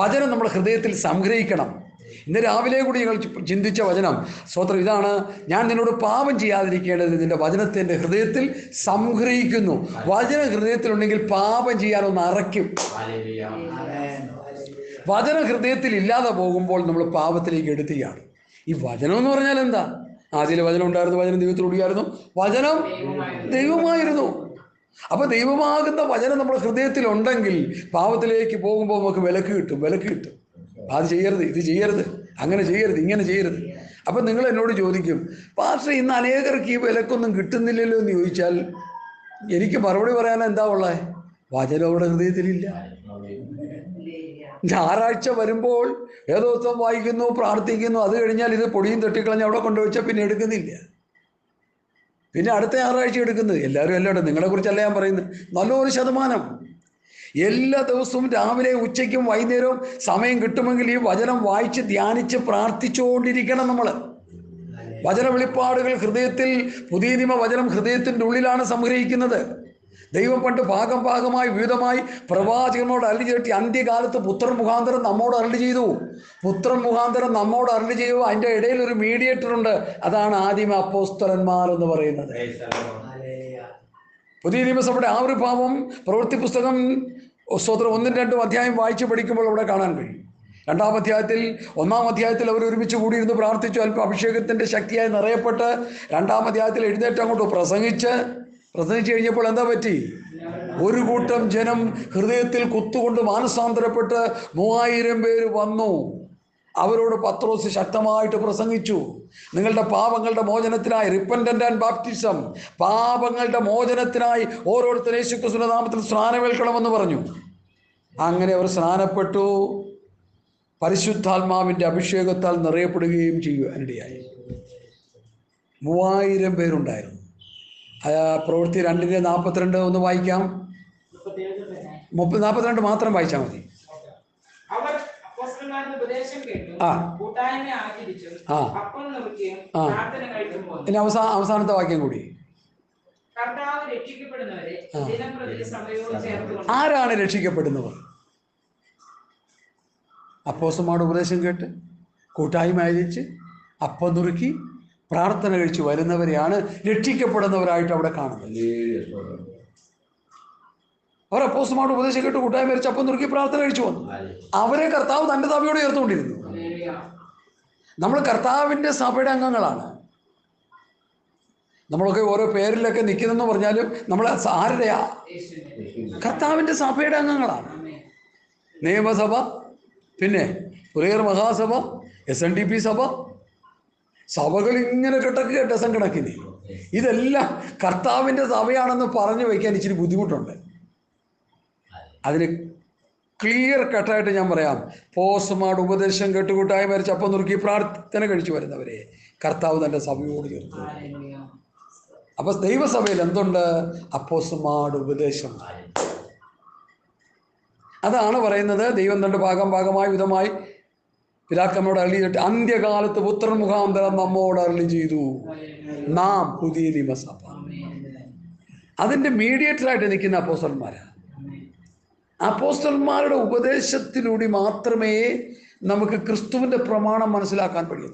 വചനം നമ്മുടെ ഹൃദയത്തിൽ സംഗ്രഹിക്കണം. ഇന്ന് രാവിലെ കൂടി ഞങ്ങൾ ചിന്തിച്ച വചനം, സ്തോത്രം, ഇതാണ്: ഞാൻ നിന്നോട് പാപം ചെയ്യാതിരിക്കേണ്ടത് നിന്റെ വചനത്തിൻ്റെ ഹൃദയത്തിൽ സംഗ്രഹിക്കുന്നു. വചന ഹൃദയത്തിലുണ്ടെങ്കിൽ പാപം ചെയ്യാനൊന്ന് അറയ്ക്കും. വചന ഹൃദയത്തിൽ ഇല്ലാതെ പോകുമ്പോൾ നമ്മൾ പാപത്തിലേക്ക് എടുത്തുകയാണ്. ഈ വചനം എന്ന് പറഞ്ഞാൽ എന്താ? ആദ്യം വചനം ഉണ്ടായിരുന്നു, വചനം ദൈവത്തിലൂടെയായിരുന്നു, വചനം ദൈവമായിരുന്നു. അപ്പൊ ദൈവമാകുന്ന വചനം നമ്മുടെ ഹൃദയത്തിൽ ഉണ്ടെങ്കിൽ പാപത്തിലേക്ക് പോകുമ്പോൾ നമുക്ക് വിലക്ക് കിട്ടും. അത് ചെയ്യരുത്, ഇത് ചെയ്യരുത്, അങ്ങനെ ചെയ്യരുത്, ഇങ്ങനെ ചെയ്യരുത്. അപ്പം നിങ്ങൾ എന്നോട് ചോദിക്കും, പാസ്റ്റർ ഇന്ന് അനേകർക്ക് ഈ വിലക്കൊന്നും കിട്ടുന്നില്ലല്ലോ എന്ന് ചോദിച്ചാൽ എനിക്ക് മറുപടി പറയാൻ എന്താ ഉള്ളത്? വചനം അവിടെ ഹൃദയത്തിലില്ല. ഞായറാഴ്ച വരുമ്പോൾ ഏതോ ദിവസം വായിക്കുന്നു, പ്രാർത്ഥിക്കുന്നു, അത് കഴിഞ്ഞാൽ ഇത് പൊടിയും തട്ടിക്കളഞ്ഞ് അവിടെ കൊണ്ടുവച്ചാൽ പിന്നെ എടുക്കുന്നില്ല. പിന്നെ അടുത്ത ഞായറാഴ്ച എടുക്കുന്നത്. എല്ലാവരും അല്ലാണ്ട് നിങ്ങളെ കുറിച്ചല്ല ഞാൻ പറയുന്നത്. നല്ലൊരു ശതമാനം എല്ലാ ദിവസവും രാവിലെ ഉച്ചയ്ക്കും വൈകുന്നേരവും സമയം കിട്ടുമെങ്കിൽ ഈ വചനം വായിച്ച് ധ്യാനിച്ച് പ്രാർത്ഥിച്ചുകൊണ്ടിരിക്കണം. നമ്മൾ വചന വെളിപ്പാടുകൾ ഹൃദയത്തിൽ, പുതിയ നിയമ വചനം ഹൃദയത്തിൻ്റെ ഉള്ളിലാണ് സംഗ്രഹിക്കുന്നത്. ദൈവം പണ്ട് ഭാഗമായി വിവിധമായി പ്രവാചകനോട് അരുളി ചെയ്തിട്ട് അന്ത്യകാലത്ത് പുത്രൻ മുഖാന്തരം നമ്മോട് അരുളി ചെയ്തു. അതിൻ്റെ ഇടയിൽ ഒരു മീഡിയേറ്റർ ഉണ്ട്. അതാണ് ആദിമ അപ്പോസ്തലന്മാർ എന്ന് പറയുന്നത്. പുതിയ നിയമസഭയുടെ ആവിർഭാവം പ്രവൃത്തി പുസ്തകം 1-2 അധ്യായം വായിച്ച് പഠിക്കുമ്പോൾ അവിടെ കാണാൻ കഴിയും. 2-ാം അധ്യായത്തിൽ 1-ാം അധ്യായത്തിൽ അവർ ഒരുമിച്ച് കൂടിയിരുന്ന് പ്രാർത്ഥിച്ചു. അല്പം അഭിഷേകത്തിൻ്റെ ശക്തിയായി നിറയപ്പെട്ട് 2-ാം അധ്യായത്തിൽ എഴുന്നേറ്റ് അങ്ങോട്ട് പ്രസംഗിച്ച് കഴിഞ്ഞപ്പോൾ എന്താ പറ്റി? ഒരു കൂട്ടം ജനം ഹൃദയത്തിൽ കുത്തുകൊണ്ട് മാനസാന്തരപ്പെട്ട് 3000 പേര് വന്നു. അവരോട് പത്രോസ് ശക്തമായിട്ട് പ്രസംഗിച്ചു. നിങ്ങളുടെ പാപങ്ങളുടെ മോചനത്തിനായി റിപ്പന്റന്റ് ആൻഡ് ബാപ്റ്റിസം, പാപങ്ങളുടെ മോചനത്തിനായി ഓരോരുത്തരും യേശുക്രിസ്തുവിന്റെ നാമത്തിൽ സ്നാനമേൽക്കണമെന്ന് പറഞ്ഞു. അങ്ങനെ അവർ സ്നാനപ്പെട്ടു, പരിശുദ്ധാത്മാവിൻ്റെ അഭിഷേകത്താൽ നിറയപ്പെടുകയും ചെയ്യുവാനിടയായി. 3000 പേരുണ്ടായിരുന്നു. പ്രവൃത്തി 2:42 ഒന്ന് വായിക്കാം. 42 മാത്രം വായിച്ചാൽ മതി. ഇനി അവസാനത്തെ വാക്യം കൂടി. ആരാണ് രക്ഷിക്കപ്പെടുന്നവർ? അപ്പോസ്തലന്മാരുടെ ഉപദേശം കേട്ട് കൂട്ടായ്മ അയച്ച് അപ്പം നുറുക്കി പ്രാർത്ഥന കഴിച്ച് വരുന്നവരെയാണ് രക്ഷിക്കപ്പെടുന്നവരായിട്ട് അവിടെ കാണുന്നത്. അവർ അപ്പോസ്തലന്മാരുടെ ഉപദേശം കേട്ട് കൂട്ടായ്മ അയച്ച് അപ്പം നുറുക്കി പ്രാർത്ഥന കഴിച്ചു വന്നു. അവരെ കർത്താവ് തൻ്റെ സഭയോട് ഉയർത്തുകൊണ്ടിരുന്നു. നമ്മൾ കർത്താവിൻ്റെ സഭയുടെ അംഗങ്ങളാണ്. നമ്മളൊക്കെ ഓരോ പേരിലൊക്കെ നിൽക്കുന്നെന്ന് പറഞ്ഞാലും നമ്മൾ ആരുടെയാ? കർത്താവിൻ്റെ സഭയുടെ അംഗങ്ങളാണ്. നിയമസഭ, പിന്നെ പുരയർ മഹാസഭ, SNDP സഭ, സഭകൾ ഇങ്ങനെ കിടക്കുക ഡസൻ കണക്കിന്. ഇതെല്ലാം കർത്താവിൻ്റെ സഭയാണെന്ന് പറഞ്ഞു വയ്ക്കാൻ ഇച്ചിരി ബുദ്ധിമുട്ടുണ്ട്. അതിന് ക്ലിയർ കട്ടായിട്ട് ഞാൻ പറയാം. പോസ്റ്റ്മാർഡ് ഉപദേശം കേട്ടുകൂട്ടായി മരിച്ച് അപ്പം നുറുക്കി പ്രാർത്ഥന കഴിച്ചു വരുന്നവരെ കർത്താവ് തൻ്റെ സഭയോട് ചേർത്തു. അപ്പൊ ദൈവസഭയിൽ എന്തുണ്ട്? അപ്പോസ്റ്റ്മാർഡ് ഉപദേശം. അതാണ് പറയുന്നത്. ദൈവം തന്റെ ഭാഗമായി വിധമായി പിതാക്കന്മാരോട് അരുളി ചെയ്തിട്ട് അന്ത്യകാലത്ത് പുത്രൻ മുഖാന്തരം നമ്മോട് അരുളി ചെയ്തു. നാം പുതിയ നിയമസഭ. അതിന്റെ മീഡിയേറ്ററായിട്ട് നിൽക്കുന്ന അപ്പോസ്തലന്മാരാണ്. അപ്പോസ്തലന്മാരുടെ ഉപദേശത്തിലൂടെ മാത്രമേ നമുക്ക് ക്രിസ്തുവിന്റെ പ്രമാണം മനസ്സിലാക്കാൻ കഴിയൂ.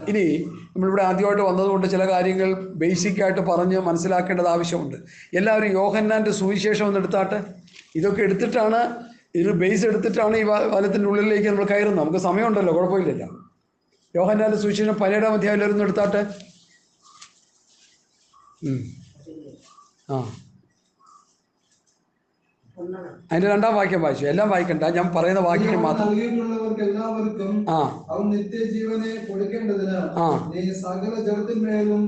ഇനി നമ്മളിവിടെ ആദ്യമായിട്ട് വന്നതുകൊണ്ട് ചില കാര്യങ്ങൾ ബേസിക്കായിട്ട് പറഞ്ഞ് മനസ്സിലാക്കേണ്ടത് ആവശ്യമുണ്ട്. എല്ലാവരും യോഹന്നാന്റെ സുവിശേഷം ഒന്ന് എടുത്താട്ടെ. ഇതൊക്കെ എടുത്തിട്ടാണ്, ഇതിൽ ബേസ് എടുത്തിട്ടാണ് ഈ വലത്തിൻ്റെ ഉള്ളിലേക്ക് നമ്മൾ കയറുന്നത്. നമുക്ക് സമയമുണ്ടല്ലോ, കുഴപ്പമില്ലല്ലോ. യോഹന്നാന്റെ സുവിശേഷം 17-ാം അധ്യായം എല്ലാവരും എടുത്താട്ടെ. അതിന്റെ 2-ാം വാക്യം വായിച്ചു. എല്ലാം വായിക്കണ്ട, ഞാൻ പറയുന്ന വാക്യം മാത്രം. അവൻ നിത്യജീവനെ കൊടുക്കേണ്ടതിന് നീ സകല ജഡത്തിന്മേലും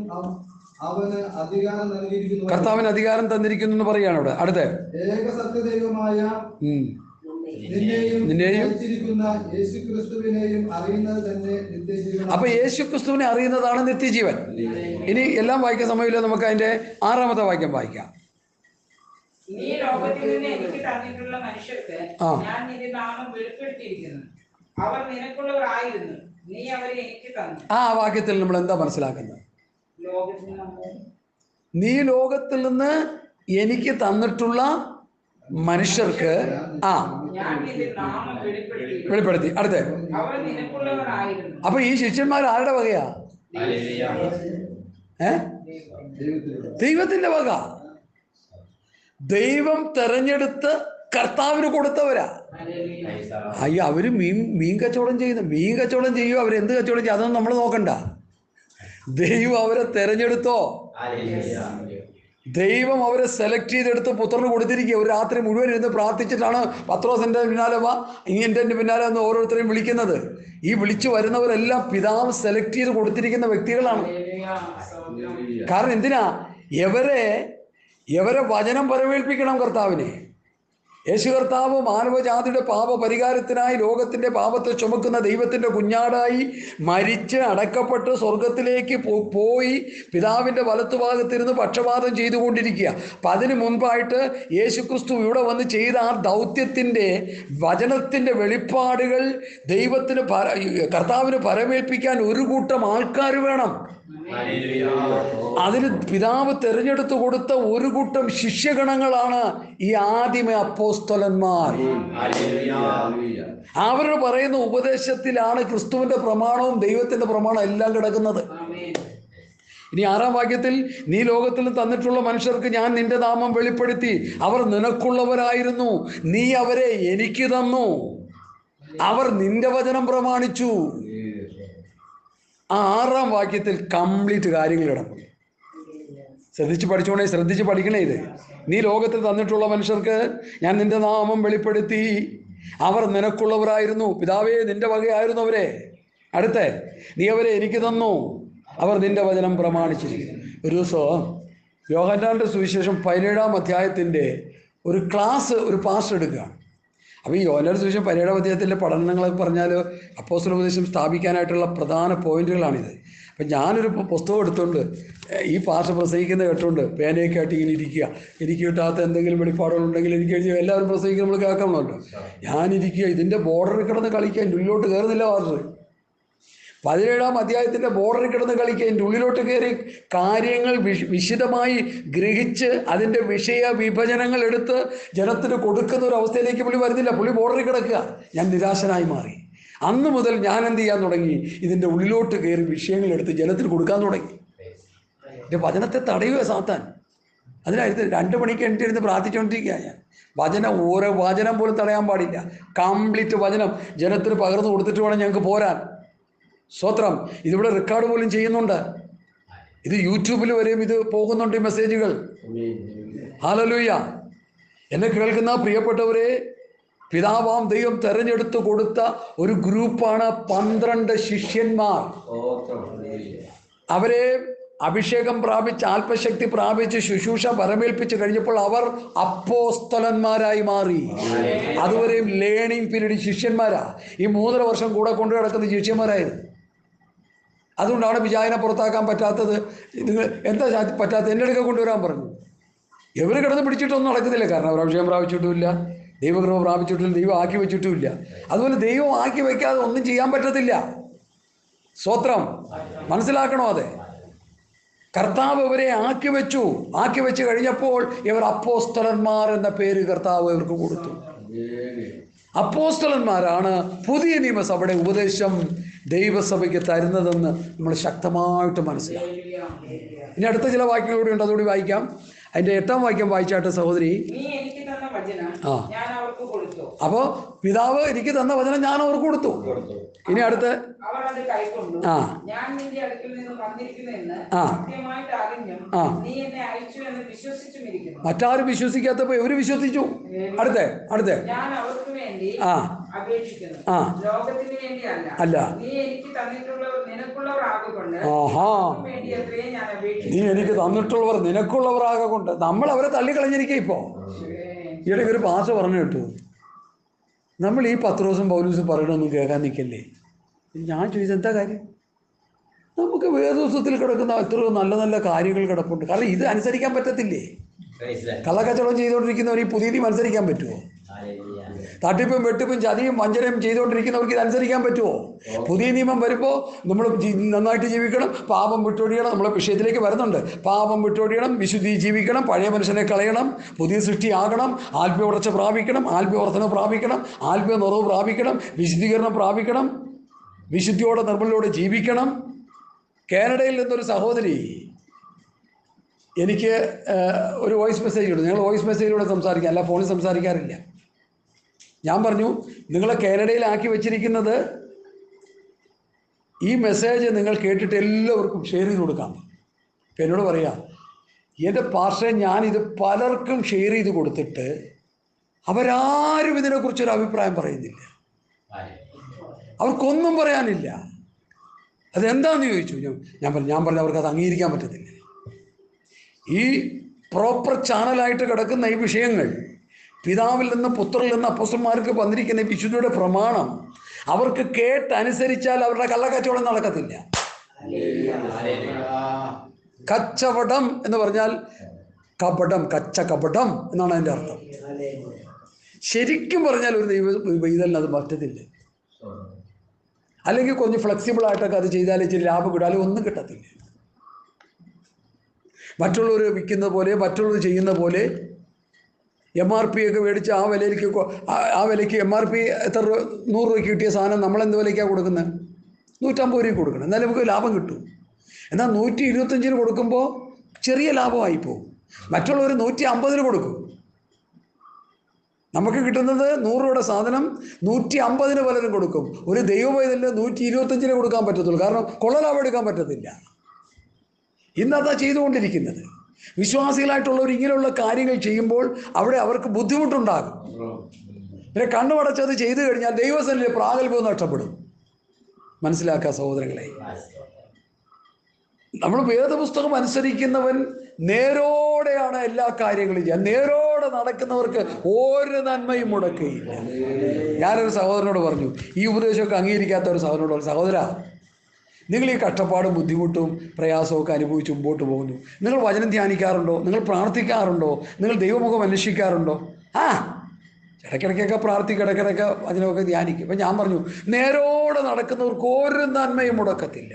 അവന് അധികാരം നൽകിയിരിക്കുന്നു. കർത്താവിന് അധികാരം തന്നിരിക്കുന്നു എന്ന് പറയാണ് അവിടെ. അടുത്ത ഏക സത്യദൈവമായ നിന്നെയും യേശുക്രിസ്തുവിനെയും അറിയുന്നത് തന്നെ നിത്യജീവൻ. അപ്പൊ യേശുക്രിസ്തുവിനെ അറിയുന്നതാണ് നിത്യജീവൻ. ഇനി എല്ലാം വായിക്കാൻ സമയമില്ല, നമുക്ക് അതിന്റെ 6-ാമത്തെ വാക്യം വായിക്കാം. നീ ലോകത്തിൽ നിന്ന് എനിക്ക് തന്നിട്ടുള്ള മനുഷ്യർക്ക് ഞാൻ നിന്റെ നാമം വെളിപ്പെടുത്തിയിരിക്കുന്നു. അവർ നിനക്കുള്ളവരായിരുന്നു, നീ അവരെ എനിക്ക് തന്നു. ആ വാക്യത്തിൽ നമ്മൾ എന്താ മനസ്സിലാക്കുന്നത്? നീ ലോകത്തിൽ നിന്ന് എനിക്ക് തന്നിട്ടുള്ള മനുഷ്യർക്ക് വെളിപ്പെടുത്തി. അടുത്ത് അപ്പൊ ഈ ശിഷ്യന്മാർ ആരുടെ വകയാ? ദൈവത്തിന്റെ വക. ദൈവം തെരഞ്ഞെടുത്ത് കർത്താവിന് കൊടുത്തവരാ. അയ്യോ, അവര് മീൻ കച്ചവടം ചെയ്യുന്നു. മീൻ കച്ചവടം ചെയ്യുമോ, അവരെന്ത് കച്ചവടം ചെയ്യും, അതൊന്നും നമ്മൾ നോക്കണ്ട. ദൈവം അവരെ തെരഞ്ഞെടുത്തോ, ദൈവം അവരെ സെലക്ട് ചെയ്തെടുത്ത് പുത്രന് കൊടുത്തിരിക്കുക. ഒരു രാത്രി മുഴുവൻ ഇരുന്ന് പ്രാർത്ഥിച്ചിട്ടാണ് പത്രോസിന്റെ പിന്നാലെ വാ, ഇങ്ങൻ്റെ പിന്നാലെ ഒന്ന് ഓരോരുത്തരെയും വിളിക്കുന്നത്. ഈ വിളിച്ചു വരുന്നവരെല്ലാം പിതാവ് സെലക്ട് ചെയ്ത് കൊടുത്തിരിക്കുന്ന വ്യക്തികളാണ്. കാരണം എന്തിനാ? എവരെ വചനം പരമേൽപ്പിക്കണം കർത്താവിനെ. യേശു കർത്താവ് മാനവജാതിയുടെ പാപ പരിഹാരത്തിനായി ലോകത്തിന്റെ പാപത്തെ ചുമക്കുന്ന ദൈവത്തിന്റെ കുഞ്ഞാടായി മരിച്ച് അടക്കപ്പെട്ട് സ്വർഗത്തിലേക്ക് പോയി പിതാവിന്റെ വലത്തുഭാഗത്തിരുന്ന് പക്ഷപാതം ചെയ്തുകൊണ്ടിരിക്കുക. അപ്പം അതിനു മുൻപായിട്ട് യേശുക്രിസ്തു ഇവിടെ വന്ന് ചെയ്ത ആ ദൗത്യത്തിന്റെ വചനത്തിന്റെ വെളിപ്പാടുകൾ ദൈവത്തിന് കർത്താവിന് പരമേൽപ്പിക്കാൻ ഒരു കൂട്ടം ആൾക്കാർ വേണം. അതിന് പിതാവ് തെരഞ്ഞെടുത്തു കൊടുത്ത ഒരു കൂട്ടം ശിഷ്യഗണങ്ങളാണ് ഈ ആദിമ അപ്പോസ്തലന്മാർ. അവരുടെ പറയുന്ന ഉപദേശത്തിലാണ് ക്രിസ്തുവിന്റെ പ്രമാണവും ദൈവത്തിന്റെ പ്രമാണവും എല്ലാം കിടക്കുന്നത്. ഇനി 6-ാം വാക്യത്തിൽ നീ ലോകത്തിൽ തന്നിട്ടുള്ള മനുഷ്യർക്ക് ഞാൻ നിന്റെ നാമം വെളിപ്പെടുത്തി, അവർ നിനക്കുള്ളവരായിരുന്നു, നീ അവരെ എനിക്ക് തന്നു, അവർ നിന്റെ വചനം പ്രമാണിച്ചു. ആ 6-ാം വാക്യത്തിൽ കംപ്ലീറ്റ് കാര്യങ്ങൾ കിടപ്പുണ്ട്. ശ്രദ്ധിച്ച് പഠിക്കണേ ഇത്. നീ ലോകത്തിൽ തന്നിട്ടുള്ള മനുഷ്യർക്ക് ഞാൻ നിന്റെ നാമം വെളിപ്പെടുത്തി, അവർ നിനക്കുള്ളവരായിരുന്നു, പിതാവേ നിന്റെ വകയായിരുന്നു അവരെ. അടുത്ത നീ അവരെ എനിക്ക് തന്നു, അവർ നിന്റെ വചനം പ്രമാണിച്ചിരിക്കുന്നു. ഒരു ദിവസം യോഹന്നാന്റെ സുവിശേഷം 17-ാം അധ്യായത്തിൻ്റെ ഒരു ക്ലാസ് ഒരു പാസ്റ്റർ എടുക്കുകയാണ്. അപ്പോൾ ഈ യോഹന്നാന്റെ സുവിശേഷം 17-ാം അധ്യായത്തിലെ പഠനങ്ങളൊക്കെ പറഞ്ഞാൽ അപ്പോസ്തല ഉപദേശം സ്ഥാപിക്കാനായിട്ടുള്ള പ്രധാന പോയിന്റുകളാണിത്. അപ്പം ഞാനൊരു പുസ്തകം എടുത്തുകൊണ്ട് ഈ പാസ്റ്റർ പ്രസംഗിക്കുന്നത് കേട്ടുകൊണ്ട് പേനയൊക്കെ ആയിട്ട് ഇങ്ങനെ ഇരിക്കുക. എനിക്ക് കിട്ടാത്ത എന്തെങ്കിലും വെളിപ്പാടുകളുണ്ടെങ്കിൽ എനിക്ക് എഴുതി, എല്ലാവരും പ്രസംഗിക്കുക, നമ്മൾ കേൾക്കണമല്ലോ. ഞാനിരിക്കുക, ഇതിൻ്റെ ബോർഡറിൽ കിടന്ന് കളിക്കാൻ, എൻ്റെ ഉള്ളിലോട്ട് കയറുന്നില്ല പാസ്റ്റർ. 17-ാം അധ്യായത്തിൻ്റെ ബോർഡറിൽ കിടന്ന് കളിക്കുക, എൻ്റെ ഉള്ളിലോട്ട് കയറി കാര്യങ്ങൾ വിശദമായി ഗ്രഹിച്ച് അതിൻ്റെ വിഷയ വിഭജനങ്ങൾ എടുത്ത് ജനത്തിന് കൊടുക്കുന്ന ഒരു അവസ്ഥയിലേക്ക് പുള്ളി വരുന്നില്ല. പുള്ളി ബോർഡറിൽ കിടക്കുക. ഞാൻ നിരാശനായി മാറി. അന്ന് മുതൽ ഞാൻ എന്ത് ചെയ്യാൻ തുടങ്ങി? ഇതിൻ്റെ ഉള്ളിലോട്ട് കയറി വിഷയങ്ങൾ എടുത്ത് ജനത്തിന് കൊടുക്കാൻ തുടങ്ങി. എൻ്റെ വചനത്തെ തടയുക സാത്താൻ. അതിനായിരുന്നു 2 മണിക്ക് എണീറ്റിരുന്ന് പ്രാർത്ഥിച്ചുകൊണ്ടിരിക്കുക ഞാൻ. ഓരോ വചനം പോലും തടയാൻ പാടില്ല. കംപ്ലീറ്റ് വചനം ജനത്തിന് പകർന്നു കൊടുത്തിട്ട് വേണം ഞങ്ങൾക്ക് പോരാൻ. സ്തോത്രം. ഇതിവിടെ റെക്കോർഡ് പോലും ചെയ്യുന്നുണ്ട്. ഇത് യൂട്യൂബിൽ വരെയും ഇത് പോകുന്നുണ്ട്, ഈ മെസ്സേജുകൾ. ഹല്ലേലൂയ. എന്നെ കേൾക്കുന്ന പ്രിയപ്പെട്ടവരെ, പിതാവാം ദൈവം തെരഞ്ഞെടുത്ത് കൊടുത്ത ഒരു ഗ്രൂപ്പാണ് 12 ശിഷ്യന്മാർ. അവരെ അഭിഷേകം പ്രാപിച്ച് ആത്മശക്തി പ്രാപിച്ച് ശുശ്രൂഷ പരമേൽപ്പിച്ച് കഴിഞ്ഞപ്പോൾ അവർ അപ്പോസ്തലന്മാരായി മാറി. അതുവരെയും ലേണിംഗ് പീരീഡ് ശിഷ്യന്മാരാ. ഈ 3.5 വർഷം കൂടെ കൊണ്ടു കിടക്കുന്ന ശിഷ്യന്മാരായിരുന്നു. അതുകൊണ്ടാണ് വിജായനെ പുറത്താക്കാൻ പറ്റാത്തത്. നിങ്ങൾ എന്താ പറ്റാത്തത്? എൻ്റെ അടുക്ക കൊണ്ടുവരാൻ പറഞ്ഞു. ഇവർ കിടന്ന് പിടിച്ചിട്ടൊന്നും നടക്കുന്നില്ല. കാരണം അവർ അഭിഷേകം പ്രാപിച്ചിട്ടുമില്ല, ദൈവകൃപ പ്രാപിച്ചിട്ടില്ല, ദൈവം ആക്കി വെച്ചിട്ടുമില്ല. അതുപോലെ ദൈവം ആക്കി വയ്ക്കാതെ ഒന്നും ചെയ്യാൻ പറ്റത്തില്ല. സ്തോത്രം. മനസ്സിലാക്കണോ? അതെ, കർത്താവ് ഇവരെ ആക്കി വെച്ച് കഴിഞ്ഞപ്പോൾ ഇവർ അപ്പോസ്തലന്മാർ എന്ന പേര് കർത്താവ് ഇവർക്ക് കൊടുത്തു. അപ്പോസ്തലന്മാരാണ് പുതിയ നിയമസഭയുടെ ഉപദേശം ദൈവസഭയ്ക്ക് തരുന്നതെന്ന് നമ്മൾ ശക്തമായിട്ട് മനസ്സിലാക്കും. ഇനി അടുത്ത ചില വാക്യങ്ങളൂടെ ഉണ്ട്, അതുകൂടി വായിക്കാം. അതിൻ്റെ 8-ാം വാക്യം വായിച്ചാട്ട് സഹോദരി. അപ്പോ പിതാവ് എനിക്ക് തന്ന വചനം ഞാൻ അവർക്ക് കൊടുത്തു. ഇനി അടുത്ത് മറ്റാരും വിശ്വസിക്കാത്തപ്പോ ഇവര് വിശ്വസിച്ചു. അടുത്ത അല്ല, ആഹാ, നീ എനിക്ക് തന്നിട്ടുള്ളവർ നിനക്കുള്ളവരാകൊണ്ട് നമ്മൾ അവരെ തള്ളിക്കളഞ്ഞിരിക്കുക. ഇപ്പോ ഈയിടയ്ക്ക് ഒരു ഭാഷ പറഞ്ഞു കേട്ടു, നമ്മൾ ഈ പത്രോസും പൗലോസും പറയണമെന്നും കേൾക്കാൻ നിൽക്കല്ലേ. ഞാൻ ചോദിച്ചത് എന്താ കാര്യം? നമുക്ക് വേദപുസ്തകത്തിൽ കിടക്കുന്ന എത്രയോ നല്ല നല്ല കാര്യങ്ങൾ കിടപ്പുണ്ട്. കാരണം ഇത് അനുസരിക്കാൻ പറ്റത്തില്ലേ? കള്ളക്കച്ചവടം ചെയ്തുകൊണ്ടിരിക്കുന്നവർ ഈ പുതിയ നിയമം അനുസരിക്കാൻ പറ്റുമോ? തട്ടിപ്പും വെട്ടിപ്പും ചതിയും വഞ്ചനയും ചെയ്തുകൊണ്ടിരിക്കുന്നവർക്ക് ഇത് അനുസരിക്കാൻ പറ്റുമോ? പുതിയ നിയമം വരുമ്പോൾ നമ്മൾ നന്നായിട്ട് ജീവിക്കണം, പാപം വിട്ടൊഴിയണം. നമ്മളെ വിഷയത്തിലേക്ക് വരുന്നുണ്ട്. പാപം വിട്ടൊഴിയണം, വിശുദ്ധി ജീവിക്കണം, പഴയ മനുഷ്യനെ കളയണം, പുതിയ സൃഷ്ടിയാകണം, ആത്മീയ വളർച്ച പ്രാപിക്കണം, ആത്മീയ വർധന പ്രാപിക്കണം, ആത്മീയ നിറവ് പ്രാപിക്കണം, വിശുദ്ധീകരണം പ്രാപിക്കണം, വിശുദ്ധിയോടെ നിർമ്മലയോടെ ജീവിക്കണം. കാനഡയിൽ നിന്നൊരു സഹോദരി എനിക്ക് ഒരു വോയിസ് മെസ്സേജ് ഇടും. ഞങ്ങൾ വോയിസ് മെസ്സേജിലൂടെ സംസാരിക്കാം, അല്ല ഫോണിൽ സംസാരിക്കാറില്ല. ഞാൻ പറഞ്ഞു, നിങ്ങളെ കാനഡയിലാക്കി വെച്ചിരിക്കുന്നത് ഈ മെസ്സേജ് നിങ്ങൾ കേട്ടിട്ട് എല്ലാവർക്കും ഷെയർ ചെയ്ത് കൊടുക്കാം. അപ്പം എന്നോട് പറയാം, എൻ്റെ പാസ്റ്ററെ ഞാനിത് പലർക്കും ഷെയർ ചെയ്ത് കൊടുത്തിട്ട് അവരാരും ഇതിനെക്കുറിച്ചൊരു അഭിപ്രായം പറയുന്നില്ല, അവർക്കൊന്നും പറയാനില്ല. അതെന്താണെന്ന് ചോദിച്ചു. ഞാൻ പറഞ്ഞു അവർക്ക് അത് അംഗീകരിക്കാൻ പറ്റത്തില്ല. ഈ പ്രോപ്പർ ചാനലായിട്ട് കിടക്കുന്ന ഈ വിഷയങ്ങൾ, പിതാവിൽ നിന്ന് പുത്രനിൽ നിന്ന് അപ്പോസ്തലന്മാർക്ക് വന്നിരിക്കുന്ന വിശുദ്ധിയുടെ പ്രമാണം അവർക്ക് കേട്ടനുസരിച്ചാൽ അവരുടെ കള്ളക്കച്ചവടം നടക്കത്തില്ല. കച്ചവടം എന്ന് പറഞ്ഞാൽ കപടം, കപടം എന്നാണ് അതിൻ്റെ അർത്ഥം. ശരിക്കും പറഞ്ഞാൽ ഒരു ദൈവം അത് പറ്റത്തില്ല. അല്ലെങ്കിൽ കുറച്ച് ഫ്ലെക്സിബിൾ ആയിട്ടൊക്കെ അത് ചെയ്താലേ ഇച്ചിരി ലാഭം കിട്ടും, അല്ലെങ്കിൽ ഒന്നും കിട്ടത്തില്ല. മറ്റുള്ളവർ വിൽക്കുന്ന പോലെ, മറ്റുള്ളവർ ചെയ്യുന്ന പോലെ MRP ഒക്കെ മേടിച്ച് ആ വിലയ്ക്ക് MRP എത്ര 100 രൂപയ്ക്ക് കിട്ടിയ സാധനം നമ്മളെന്ത് വിലയ്ക്കാണ് കൊടുക്കുന്നത്? 150 രൂപയ്ക്ക് കൊടുക്കണം, എന്നാലും നമുക്ക് ലാഭം കിട്ടും. എന്നാൽ 125 കൊടുക്കുമ്പോൾ ചെറിയ ലാഭമായി പോകും. മറ്റുള്ളവർ 150 കൊടുക്കും. നമുക്ക് കിട്ടുന്നത് 100 രൂപയുടെ സാധനം 150 പലരും കൊടുക്കും. ഒരു ദൈവവൈതലിന് 125 കൊടുക്കാൻ പറ്റത്തുള്ളൂ. കാരണം കൊള്ള ലാഭം എടുക്കാൻ പറ്റത്തില്ല. ഇന്നതാ ചെയ്തുകൊണ്ടിരിക്കുന്നത്. വിശ്വാസികളായിട്ടുള്ളവർ ഇങ്ങനെയുള്ള കാര്യങ്ങൾ ചെയ്യുമ്പോൾ അവിടെ അവർക്ക് ബുദ്ധിമുട്ടുണ്ടാകും. പിന്നെ കണ്ണുമടച്ചത് ചെയ്തു കഴിഞ്ഞാൽ ദൈവസന്നിധിയിലെ പ്രാഗൽഭ്യം നഷ്ടപ്പെടും. മനസ്സിലാക്കുക സഹോദരങ്ങളെ, നമ്മൾ വേദപുസ്തകം അനുസരിക്കുന്നവൻ നേരോടെയാണ് എല്ലാ കാര്യങ്ങളും ചെയ്യുക. നേരോടെ നടക്കുന്നവർക്ക് ഒരു നന്മയും മുടക്കുകയില്ല. ഞാനൊരു സഹോദരനോട് പറഞ്ഞു, ഈ ഉപദേശമൊക്കെ അംഗീകരിക്കാത്ത ഒരു സഹോദരനോട് പറഞ്ഞു, സഹോദരാ, നിങ്ങൾ ഈ കഷ്ടപ്പാടും ബുദ്ധിമുട്ടും പ്രയാസമൊക്കെ അനുഭവിച്ച് മുമ്പോട്ട് പോകുന്നു. നിങ്ങൾ വചനം ധ്യാനിക്കാറുണ്ടോ? നിങ്ങൾ പ്രാർത്ഥിക്കാറുണ്ടോ? നിങ്ങൾ ദൈവമുഖം അന്വേഷിക്കാറുണ്ടോ? ഇടയ്ക്കിടയ്ക്കൊക്കെ പ്രാർത്ഥിക്കും, ഇടയ്ക്കിടയ്ക്ക് വചനമൊക്കെ ധ്യാനിക്കും. അപ്പം ഞാൻ പറഞ്ഞു, നേരോടെ നടക്കുന്നവർക്ക് ഒരു നന്മയും മുടക്കത്തില്ല.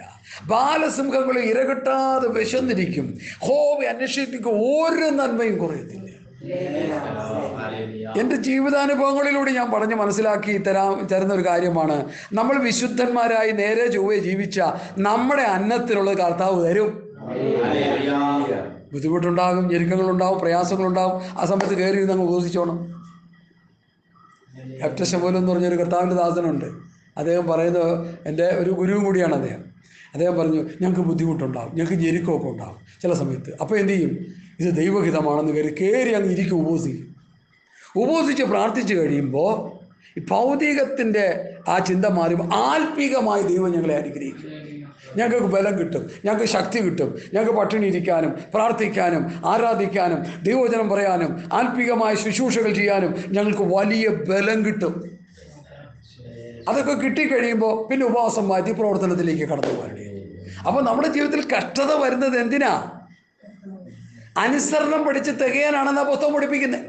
ബാലസിംഹങ്ങൾ ഇരകിട്ടാതെ വിശന്നിരിക്കും, ഹോവയെ അന്വേഷിക്കും, ഒരു നന്മയും കുറയത്തില്ല. എൻ്റെ ജീവിതാനുഭവങ്ങളിലൂടെ ഞാൻ പറഞ്ഞ് മനസ്സിലാക്കി തരുന്ന ഒരു കാര്യമാണ്, നമ്മൾ വിശുദ്ധന്മാരായി നേരെ ചൊവ്വേ ജീവിച്ച നമ്മുടെ അന്നത്തിലുള്ള കർത്താവ് തരും. ബുദ്ധിമുട്ടുണ്ടാകും, ഞെരുക്കങ്ങളുണ്ടാവും, പ്രയാസങ്ങളുണ്ടാവും. ആ സമയത്ത് കയറി ഇരുന്ന് അങ്ങ് ഉപദേശിച്ചോണം. ക്യാപ്റ്റൻ ശമൂലം എന്ന് പറഞ്ഞൊരു കർത്താവിൻ്റെ ദാസനുണ്ട്. അദ്ദേഹം പറയുന്നത്, എൻ്റെ ഒരു ഗുരുവും കൂടിയാണ് അദ്ദേഹം പറഞ്ഞു, ഞങ്ങൾക്ക് ബുദ്ധിമുട്ടുണ്ടാകും, ഞങ്ങൾക്ക് ഞെരുക്കമൊക്കെ ഉണ്ടാകും ചില സമയത്ത്. അപ്പോൾ എന്തു ചെയ്യും? ഇത് ദൈവഹിതമാണെന്ന് കയറി അങ്ങ് ഇരിക്കും, ഉപവസിച്ച് പ്രാർത്ഥിച്ചു കഴിയുമ്പോൾ ഈ ഭൗതികത്തിൻ്റെ ആ ചിന്ത മാറി ആത്മീകമായി ദൈവം ഞങ്ങളെ അനുഗ്രഹിക്കും. ഞങ്ങൾക്ക് ബലം കിട്ടും, ഞങ്ങൾക്ക് ശക്തി കിട്ടും, ഞങ്ങൾക്ക് പട്ടിണി ഇരിക്കാനും പ്രാർത്ഥിക്കാനും ആരാധിക്കാനും ദൈവവചനം പറയാനും ആത്മീകമായ ശുശ്രൂഷകൾ ചെയ്യാനും ഞങ്ങൾക്ക് വലിയ ബലം കിട്ടും. അതൊക്കെ കിട്ടിക്കഴിയുമ്പോൾ പിന്നെ ഉപവാസം മാറ്റി പ്രവർത്തനത്തിലേക്ക് കടന്നു പോകേണ്ടി. അപ്പോൾ നമ്മുടെ ജീവിതത്തിൽ കഷ്ടത വരുന്നത് എന്തിനാ? അനുസരണം പഠിച്ച് തികയാനാണെന്നാ പുസ്തകം പഠിപ്പിക്കുന്നത്.